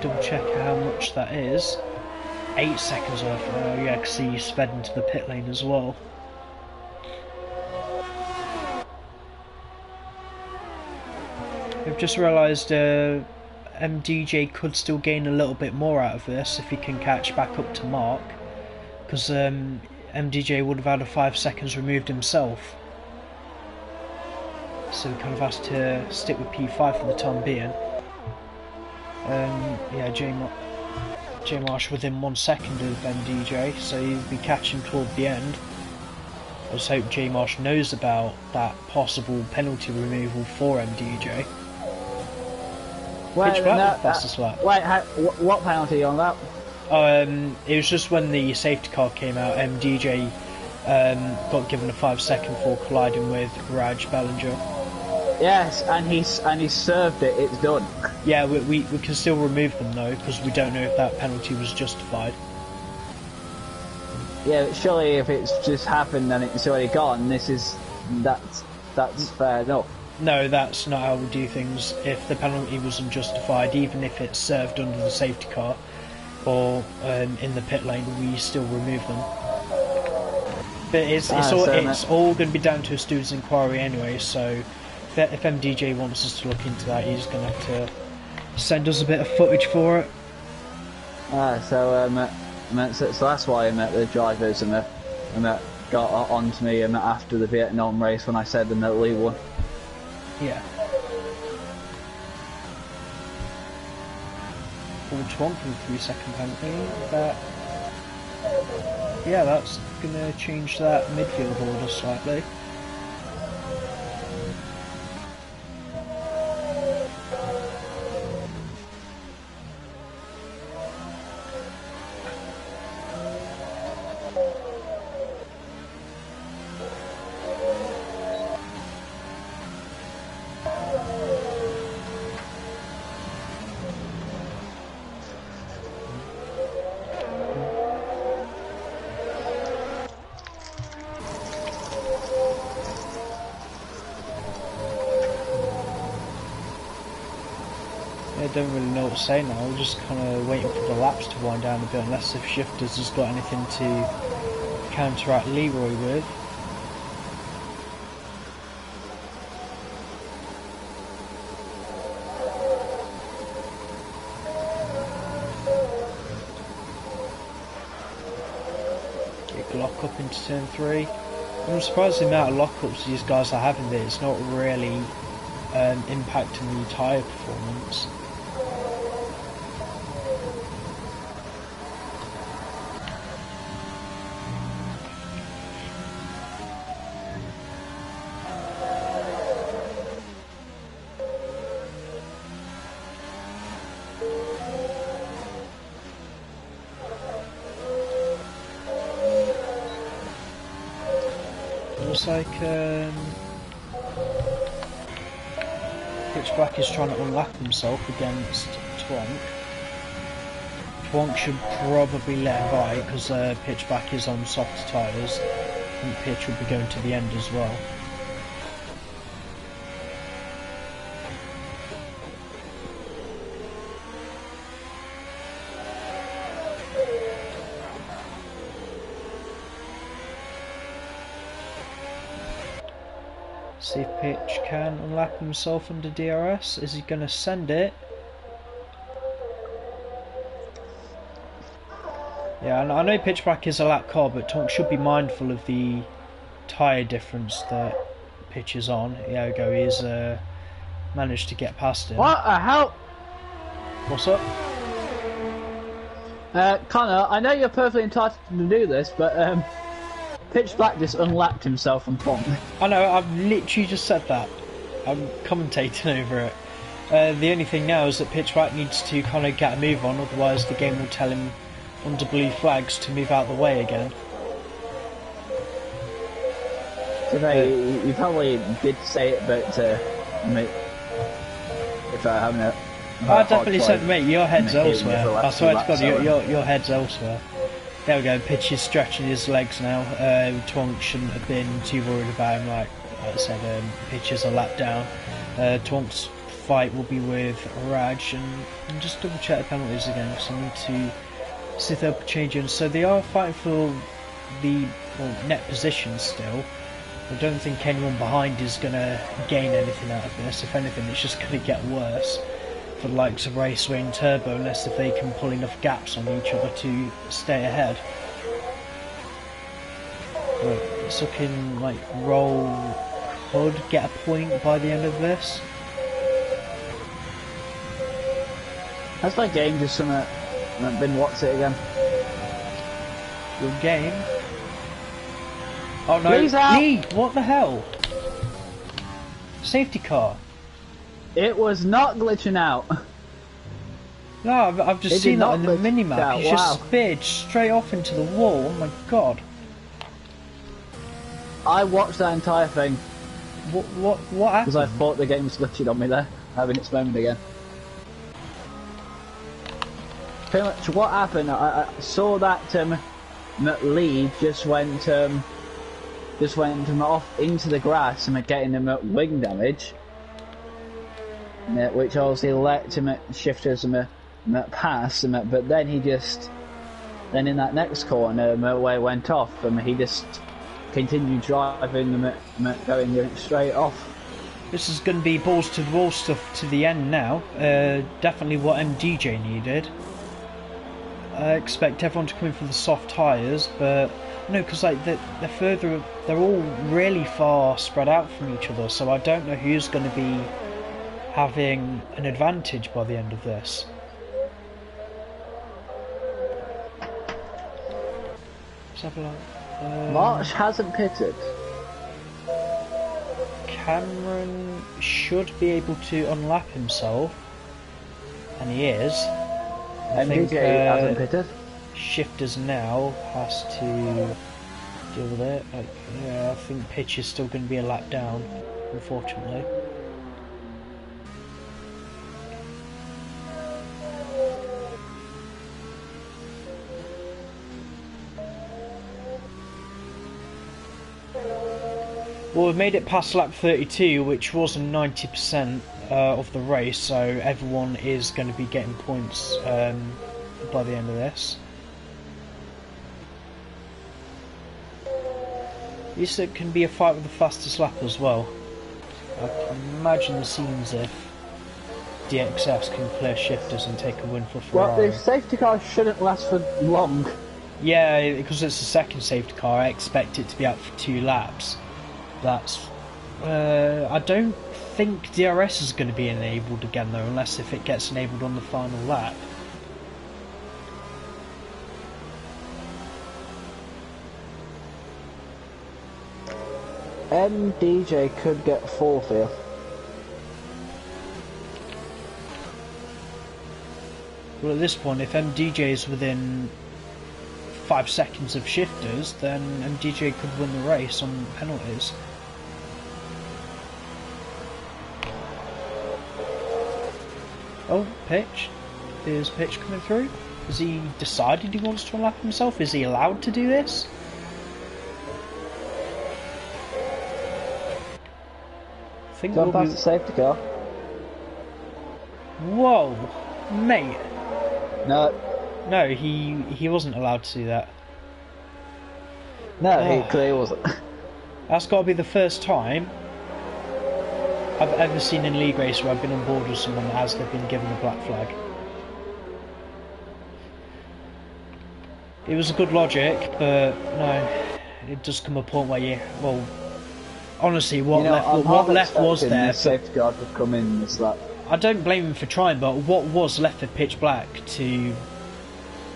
Double check how much that is. 8 seconds off. Oh yeah, because he sped into the pit lane as well. I've just realised MDJ could still gain a little bit more out of this if he can catch back up to Mark, because MDJ would have had a 5 seconds removed himself, so he kind of has to stick with P5 for the time being. Yeah, J Marsh within 1 second of MDJ, so he'll be catching toward the end. I just hope J Marsh knows about that possible penalty removal for MDJ. Wait, fastest lap. Wait, what penalty on that? It was just when the safety car came out, MDJ got given a 5 second for colliding with Raj Bellinger. Yes, and he served it. It's done. Yeah, we can still remove them though, because we don't know if that penalty was justified. Yeah, but surely if it's just happened and it's already gone, that's fair enough. No, that's not how we do things. If the penalty was unjustified, even if it's served under the safety car or in the pit lane, we still remove them. But it's all going to be down to a student's inquiry anyway, so if MDJ wants us to look into that, he's going to have to send us a bit of footage for it. So that's why the drivers got onto me after the Vietnam race when I said that Lee won. Yeah. 4-1 from 3 second penalty. Yeah, that's going to change that midfield order slightly. I don't really know what to say now. We're just kind of waiting for the laps to wind down a bit, unless if Shifters has got anything to counteract Leroy with. Get lock up into turn 3. I'm surprised the amount of lockups these guys are having there. It's not really impacting the tyre performance. Looks like Pitchback is trying to unlap himself against Twonk. Twonk should probably let him by because Pitchback is on softer tyres and Pitch will be going to the end as well. See if Pitch can unlap himself under DRS. Is he going to send it? Yeah, I know Pitchback is a lap car, but Tonk should be mindful of the tyre difference that Pitch is on. Yeah, we go. He's managed to get past him. What the hell? What's up? Connor, I know you're perfectly entitled to do this, but Pitchback just unlapped himself on Twonk. I know, I've literally just said that. I'm commentating over it. The only thing now is that Pitchback needs to kind of get a move on, otherwise the game will tell him under blue flags to move out of the way again. Today, you probably did say it, but mate, if I haven't... I definitely said, mate, your head's elsewhere. I swear to God, your head's elsewhere. There we go, Pitch is stretching his legs now. Twonk shouldn't have been too worried about him, like I said, Pitch is a lap down. Twonk's fight will be with Raj, and just double check the penalties again, because I need to see if they're changing. So they are fighting for the net position still. I don't think anyone behind is going to gain anything out of this. If anything, it's just going to get worse for the likes of Raceway and Turbo, unless if they can pull enough gaps on each other to stay ahead. But it's looking like Roll could get a point by the end of this. Has my game just been what's it again? Your game? Oh no, Please out. Lee, what the hell? Safety car. It was not glitching out. No, I've just seen that on the minimap. He's just Wow. speared straight off into the wall. Oh my god. I watched that entire thing What because happened? I thought the game was glitching on me there, having its moment again. Pretty much what happened, I saw that Lee just went off into the grass and getting him wing damage. Which obviously let him Shifters pass, but then then in that next corner where it went off, he just continued driving going straight off. This is going to be balls to the wall stuff to the end now. Definitely what MDJ needed. I expect everyone to come in for the soft tyres, but no, because like they're all really far spread out from each other, so I don't know who's going to be having an advantage by the end of this. Let's have a look. March hasn't pitted. Cameron should be able to unlap himself, and he is. I think hasn't pitted. Shifters now has to deal with it. Yeah, I think Pitch is still going to be a lap down, unfortunately. Well, we've made it past lap 32, which was a 90% of the race, so everyone is going to be getting points by the end of this. This can be a fight with the fastest lap as well. I can imagine the scenes if DXS can clear shifters and take a win for Ferrari. Well, the safety car shouldn't last for long. Yeah, because it's the second safety car, I expect it to be out for 2 laps. That's... I don't think DRS is going to be enabled again though, unless if it gets enabled on the final lap. MDJ could get 4th here. Well, at this point, if MDJ is within 5 seconds of shifters, then MDJ could win the race on penalties. Oh, Pitch. Is Pitch coming through? Has he decided he wants to unlap himself? Is he allowed to do this? I think Jump past the safety car. Whoa, mate. No. No, he wasn't allowed to do that. No, he clearly wasn't. That's got to be the first time I've ever seen in league race where I've been on board with someone as they've been given a black flag. It was a good logic, but no, it does come a point where you, well, honestly, what left was there? Safety car could come in this lap. I don't blame him for trying, but what was left for Pitch Black to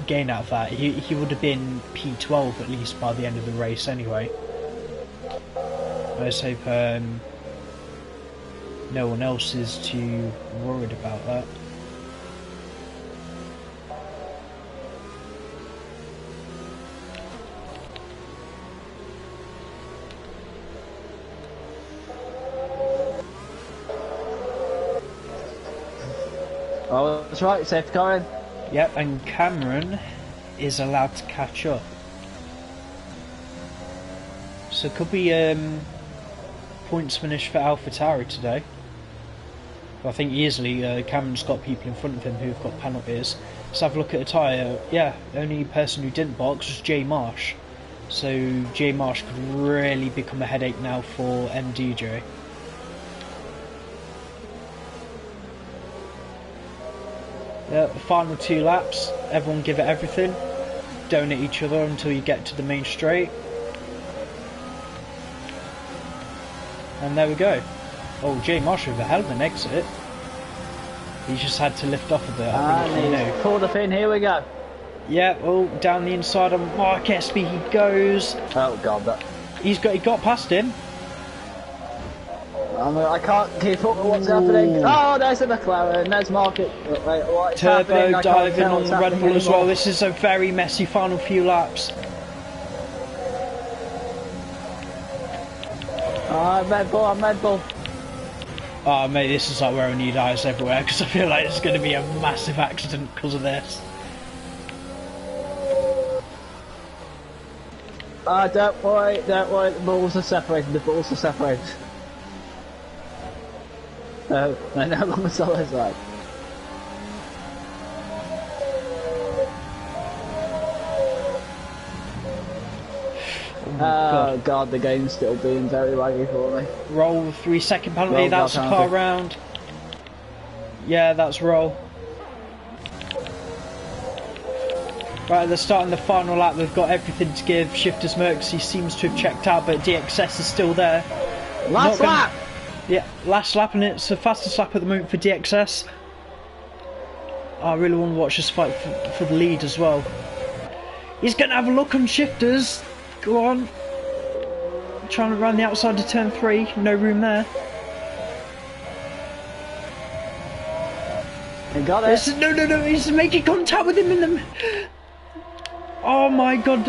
gain out of that? He would have been P12 at least by the end of the race anyway. Let's hope no one else is too worried about that. Oh, that's right, safety car in. Yep, and Cameron is allowed to catch up. So it could be points finish for AlphaTauri today. I think easily Cameron's got people in front of him who've got penalties. Let's have a look at the tyre. Yeah, the only person who didn't box was Jay Marsh. So Jay Marsh could really become a headache now for MDJ. Yeah, the final 2 laps, everyone give it everything. Don't hit each other until you get to the main straight. And there we go. Oh, Jay Marsh with a hell of an exit. He just had to lift off a bit. I think, you know. Pulled up in, here we go. Yeah, oh, down the inside of Marquez speed he goes. Oh god, that. He got past him. I can't keep up with what's happening. Oh, there's the McLaren, there's Market. Wait, what's happening? Turbo diving on the Red Bull as well. This is a very messy final few laps. I'm Red Bull, I'm Red Bull. Oh mate, this is like where I need eyes everywhere because I feel like it's going to be a massive accident because of this. Don't worry, the balls are separated, No, they're no longer side. Oh god, the game's still being very laggy for me. Roll 3-second penalty, that's a car round. Yeah, that's roll. Right, they're starting the final lap, they've got everything to give. Shifters Merckx seems to have checked out, but DXS is still there. Last lap! Yeah, last lap, and it's the fastest lap at the moment for DXS. I really want to watch this fight for the lead as well. He's going to have a look on shifters. Go on. Trying to run the outside of turn 3. No room there. He got it. No. He's making contact with him in them. Oh my god.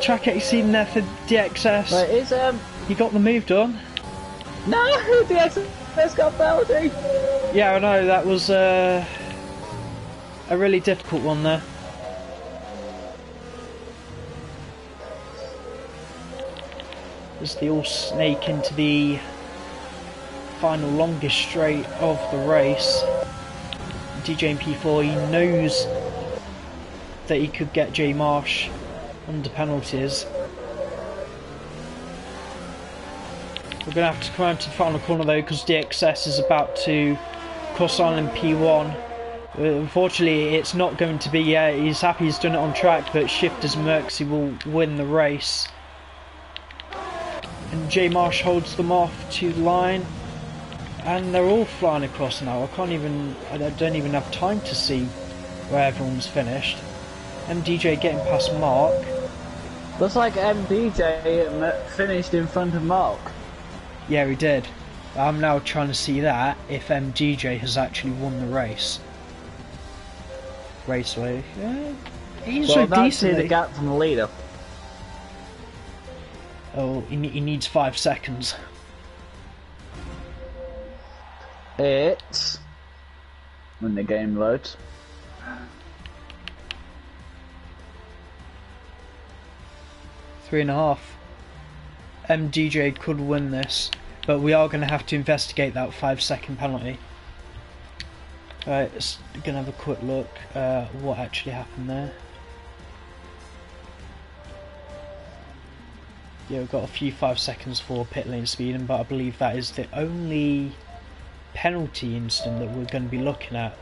Track 18 there for DXS. Wait, he got the move done. No, DXS got penalty. Yeah, I know. That was a really difficult one there. As they all snake into the final longest straight of the race. DJ in P4, he knows that he could get J Marsh under penalties. We're going to have to come out to the final corner though, because DXS is about to cross island P1. Unfortunately, it's not going to be yet. He's happy he's done it on track, but Shifters Merxy will win the race. And J Marsh holds them off to the line. And they're all flying across now. I don't even have time to see where everyone's finished. MDJ getting past Mark. Looks like MDJ finished in front of Mark. Yeah, he did. I'm now trying to see that, if MDJ has actually won the race. Raceway. Yeah, he's so decent. The gap from the leader. Oh, he needs 5 seconds. It's when the game loads. Three and a half. MDJ could win this, but we are going to have to investigate that 5-second penalty. Right, let's gonna have a quick look at what actually happened there. Yeah, we've got a few 5 seconds for pit lane speeding, but I believe that is the only penalty incident that we're going to be looking at.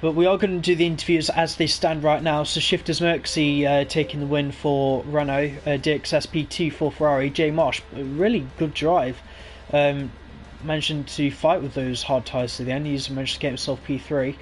But we are going to do the interviews as they stand right now. So Shifters Merxy taking the win for Renault, DXS P2 for Ferrari, J Marsh, a really good drive. Managed to fight with those hard tyres to the end. He's managed to get himself P3.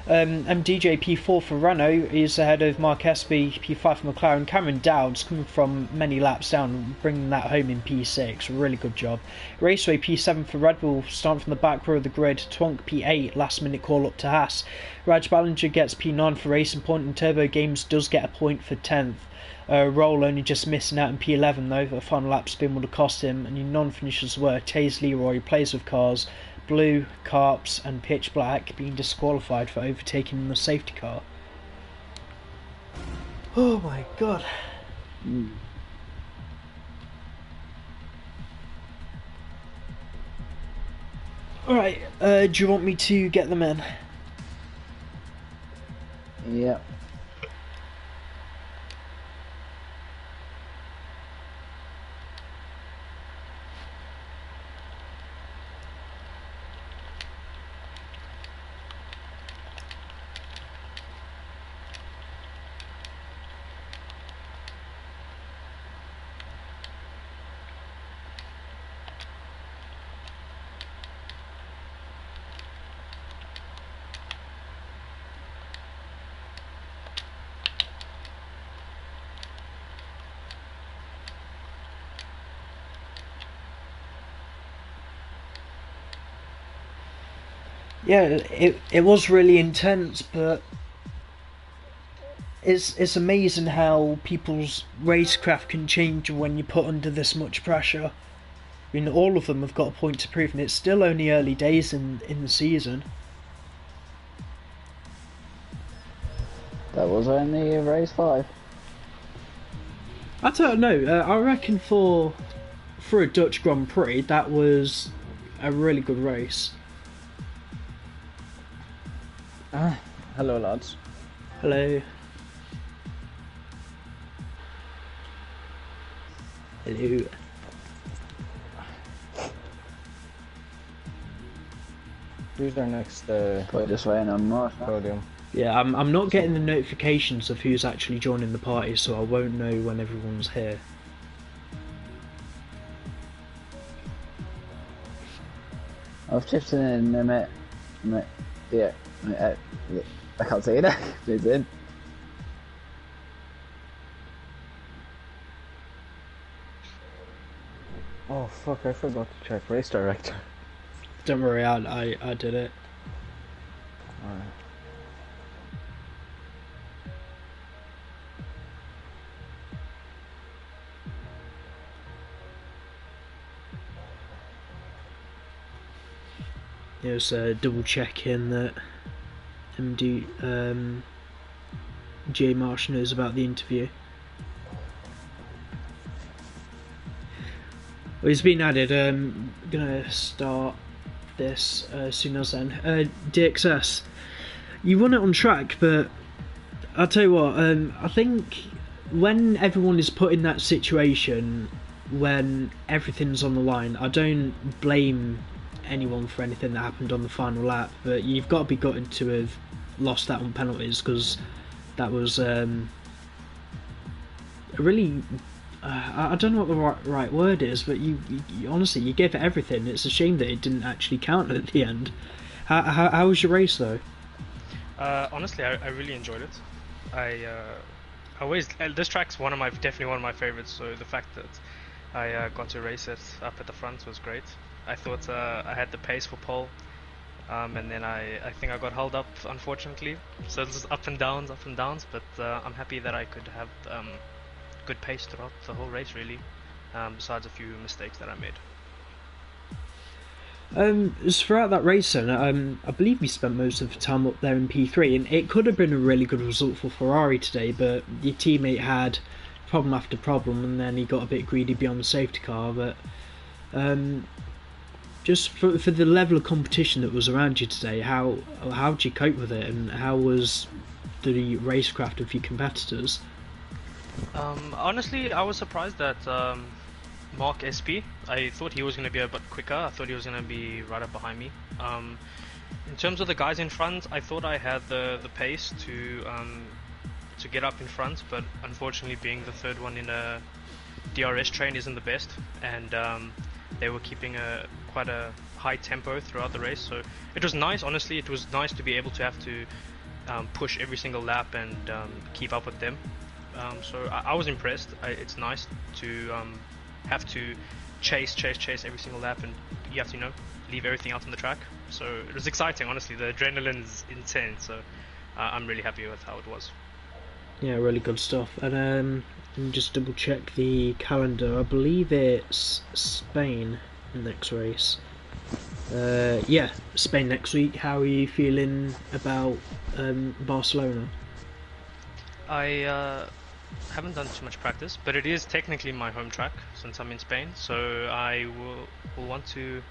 MDJ P4 for Renault is ahead of Mark Espy, P5 for McLaren. Cameron Dowd's coming from many laps down, bringing that home in P6. Really good job. Raceway P7 for Red Bull, starting from the back row of the grid. Twonk P8, last minute call up to Haas. Raj Ballinger gets P9 for Racing Point, and Turbo Games does get a point for 10th. Roll only just missing out in P11 though. The final lap spin would have cost him, and your non-finishers were Taze Leroy, plays with cars, Blue, Carps and Pitch Black being disqualified for overtaking in the safety car. Oh my god. Alright, do you want me to get them in? Yep. Yeah, it was really intense, but it's amazing how people's racecraft can change when you put under this much pressure. I mean, all of them have got a point to prove, and it's still only early days in the season. That was only race 5. I don't know. I reckon for a Dutch Grand Prix, that was a really good race. Hello, lads. Hello. Hello. Who's our next We're just waiting on Marsh. podium? Yeah, I'm not getting the notifications of who's actually joining the party, so I won't know when everyone's here. I've chipped in a minute. Yeah. I can't see it now. It's in. Oh fuck, I forgot to check race director. Don't worry, I did it. Alright. It was double checking that J Marsh knows about the interview. Well, he's been added. Gonna start this as soon as then. DXS, you won it on track, but I'll tell you what, I think when everyone is put in that situation, when everything's on the line, I don't blame anyone for anything that happened on the final lap, but you've got to be gutted to have lost that on penalties, because that was really I don't know what the right word is, but you honestly, you gave it everything. It's a shame that it didn't actually count at the end. How was your race though? Honestly, I really enjoyed it. I always, this track's definitely one of my favorites, so the fact that I got to race it up at the front was great. I thought I had the pace for pole, and then I think I got held up, unfortunately. So it was up and downs, but I'm happy that I could have good pace throughout the whole race, really, besides a few mistakes that I made. Throughout that race then, I believe we spent most of the time up there in P3, and it could have been a really good result for Ferrari today, but your teammate had problem after problem, and then he got a bit greedy beyond the safety car. But just for the level of competition that was around you today, how did you cope with it, and how was the racecraft of your competitors? Honestly, I was surprised that Mark SP, I thought he was going to be a bit quicker. I thought he was going to be right up behind me. In terms of the guys in front, I thought I had the pace to get up in front, but unfortunately, being the third one in a DRS train isn't the best, and they were keeping quite a high tempo throughout the race. So it was nice. Honestly, it was nice to be able to have to push every single lap and keep up with them. So I was impressed. It's nice to have to chase every single lap, and you have to leave everything out on the track. So it was exciting, honestly. The adrenaline is intense, so I'm really happy with how it was. Yeah, really good stuff. And let me just double check the calendar. I believe it's Spain next race. Yeah, Spain next week. How are you feeling about Barcelona? I haven't done too much practice, but it is technically my home track since I'm in Spain, so I will want to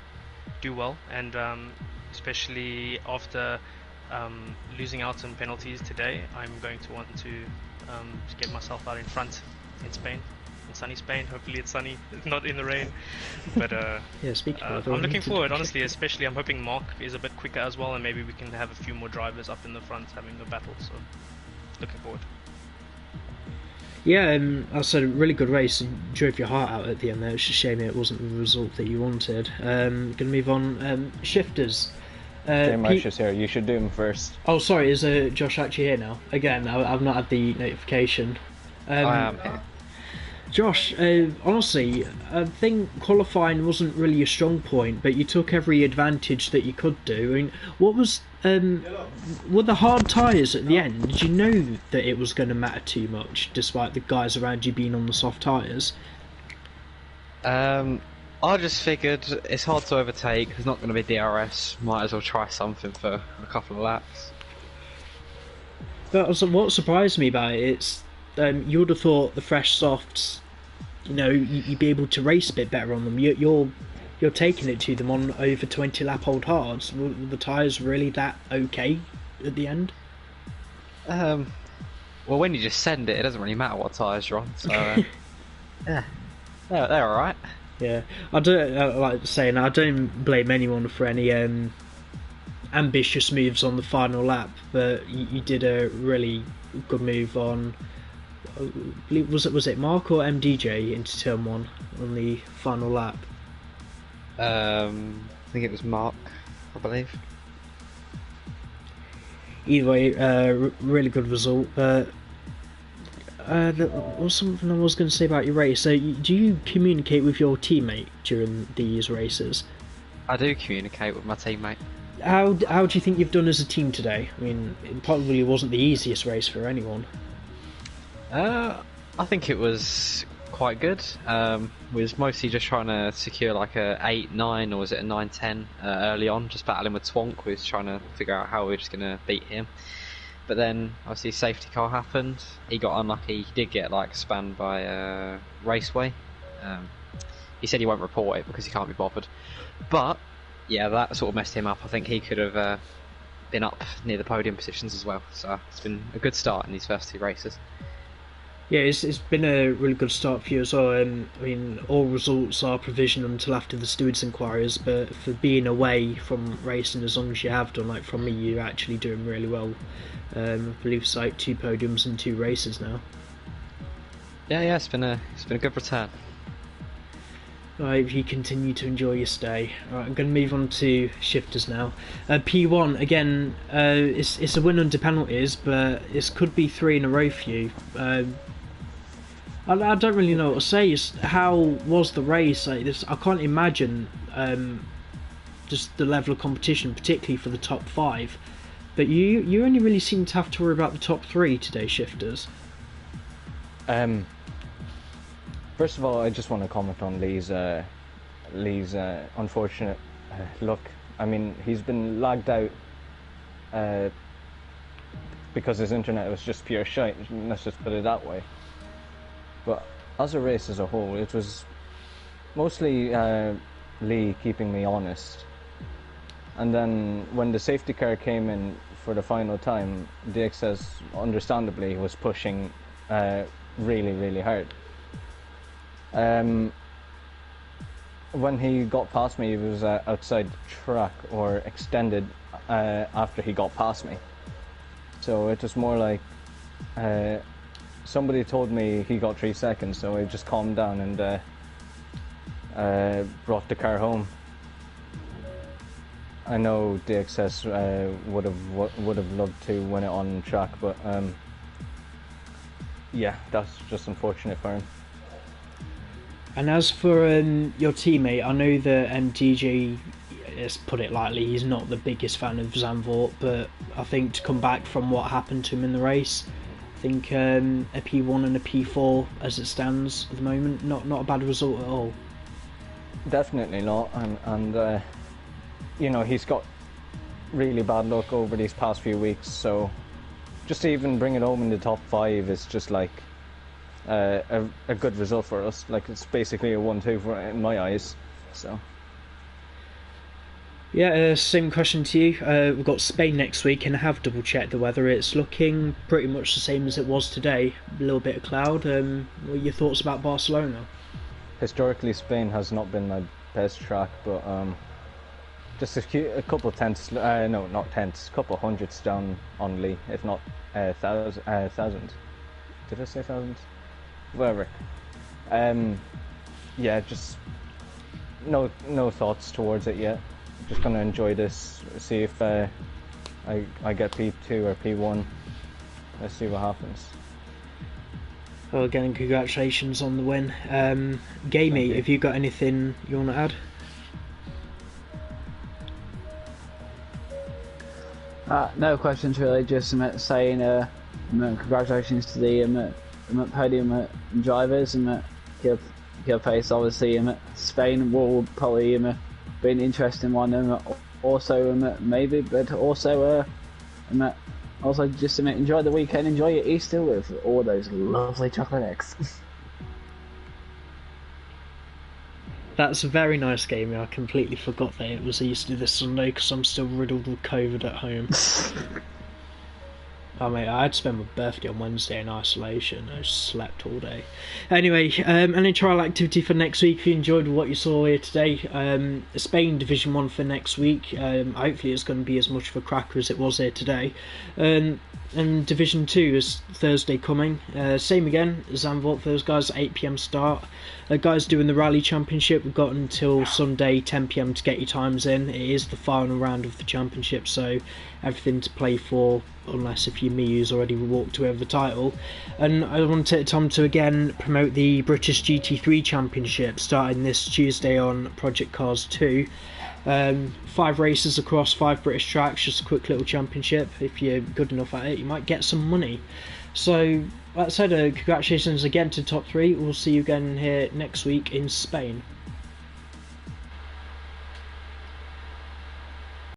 do well, and especially after losing out on penalties today, I'm going to want to get myself out in front in Spain, in sunny Spain. Hopefully it's sunny, not in the rain. But yeah, I'm looking forward, honestly, especially I'm hoping Mark is a bit quicker as well, and maybe we can have a few more drivers up in the front having a battle, so looking forward. Yeah, I said a really good race. You drove your heart out at the end there. It's a shame it wasn't the result that you wanted. Going to move on. Shifters. Marcia's here. You should do him first. Oh, sorry. Is Josh actually here now? Again, I've not had the notification. I am here. Josh, honestly, I think qualifying wasn't really a strong point, but you took every advantage that you could do. I mean, what was were the hard tyres at the end? Did you know that it was going to matter too much, despite the guys around you being on the soft tyres? I just figured it's hard to overtake. There's not going to be DRS. Might as well try something for a couple of laps. But what surprised me about it, it's you would have thought the fresh softs, you'd be able to race a bit better on them. You're taking it to them on over 20 lap old hards. Were the tyres really that okay at the end? Well, when you just send it, it doesn't really matter what tyres you're on. So yeah, they're all right. Yeah, I don't like saying I don't blame anyone for any ambitious moves on the final lap, but you did a really good move on. Was it Mark or MDJ into turn 1 on the final lap? I think it was Mark, I believe. Either way, really good result. But there was something I was going to say about your race. So, do you communicate with your teammate during these races? I do communicate with my teammate. How do you think you've done as a team today? I mean, it probably wasn't the easiest race for anyone. I think it was quite good. We was mostly just trying to secure like a 8-9 or was it a 9-10 early on, just battling with Twonk. We was trying to figure out how we were just going to beat him. But then obviously safety car happened. He got unlucky. He did get like spanned by Raceway. He said he won't report it because he can't be bothered. But yeah, that sort of messed him up. I think he could have been up near the podium positions as well. So it's been a good start in these first 2 races. Yeah, it's been a really good start for you as well. And I mean, all results are provisional until after the stewards' inquiries. But for being away from racing as long as you have done, like from me, you're actually doing really well. I believe it's like 2 podiums in 2 races now. Yeah, it's been a good return. Right, if you continue to enjoy your stay. Right, I'm going to move on to shifters now. P1 again. It's a win under penalties, but it could be 3 in a row for you. I don't really know what to say. How was the race? I can't imagine just the level of competition, particularly for the top 5. But you only really seem to have to worry about the top 3 today, shifters. First of all, I just want to comment on Lee's unfortunate luck. I mean, he's been lagged out because his internet was just pure shite. Let's just put it that way. But as a race as a whole, it was mostly Lee keeping me honest. And then when the safety car came in for the final time, DXS understandably was pushing really, really hard. When he got past me, he was outside the track or extended after he got past me. So it was more like somebody told me he got 3 seconds, so I just calmed down and brought the car home. I know DXS would have loved to win it on track, but yeah, that's just unfortunate for him. And as for your teammate, I know that DJ, let's put it lightly, he's not the biggest fan of Zandvoort, but I think to come back from what happened to him in the race, I think a P1 and a P4 as it stands at the moment, not a bad result at all. Definitely not, and you know, he's got really bad luck over these past few weeks, so just to even bring it home in the top 5 is just like a good result for us. Like, it's basically a 1-2 in my eyes. So yeah, same question to you. We've got Spain next week, and I have double checked the weather. It's looking pretty much the same as it was today. A little bit of cloud. What are your thoughts about Barcelona? Historically, Spain has not been my best track, but just a couple of tenths, no, not tenths, a couple of hundredths down on Lee, if not thousand. Did I say thousand? Whatever. Yeah, just no thoughts towards it yet. Just gonna enjoy this. See if I get P2 or P1. Let's see what happens. Well, again, congratulations on the win. Gamey, have you got anything you want to add? No questions really, just saying congratulations to the podium drivers, and he'll face obviously Spain will probably be an interesting one, also maybe, but also just enjoy the weekend, enjoy your Easter with all those lovely chocolate eggs. That's a very nice game. I completely forgot that it was Easter this Sunday because I'm still riddled with COVID at home. I mean, I had to spend my birthday on Wednesday in isolation. I just slept all day. Anyway, any trial activity for next week? If you enjoyed what you saw here today, Spain Division 1 for next week. Hopefully it's going to be as much of a cracker as it was here today. And Division 2 is Thursday coming. Same again, Zandvoort for those guys, 8 PM start. Guys doing the Rally Championship, we've got until Sunday 10 PM to get your times in. It is the final round of the championship, so everything to play for, unless if you're me who's already walked away with the title. And I want to take Tom to again promote the British GT3 Championship starting this Tuesday on Project Cars 2. 5 races across 5 British tracks, just a quick little championship. If you're good enough at it, you might get some money. So that said, congratulations again to top 3. We'll see you again here next week in Spain.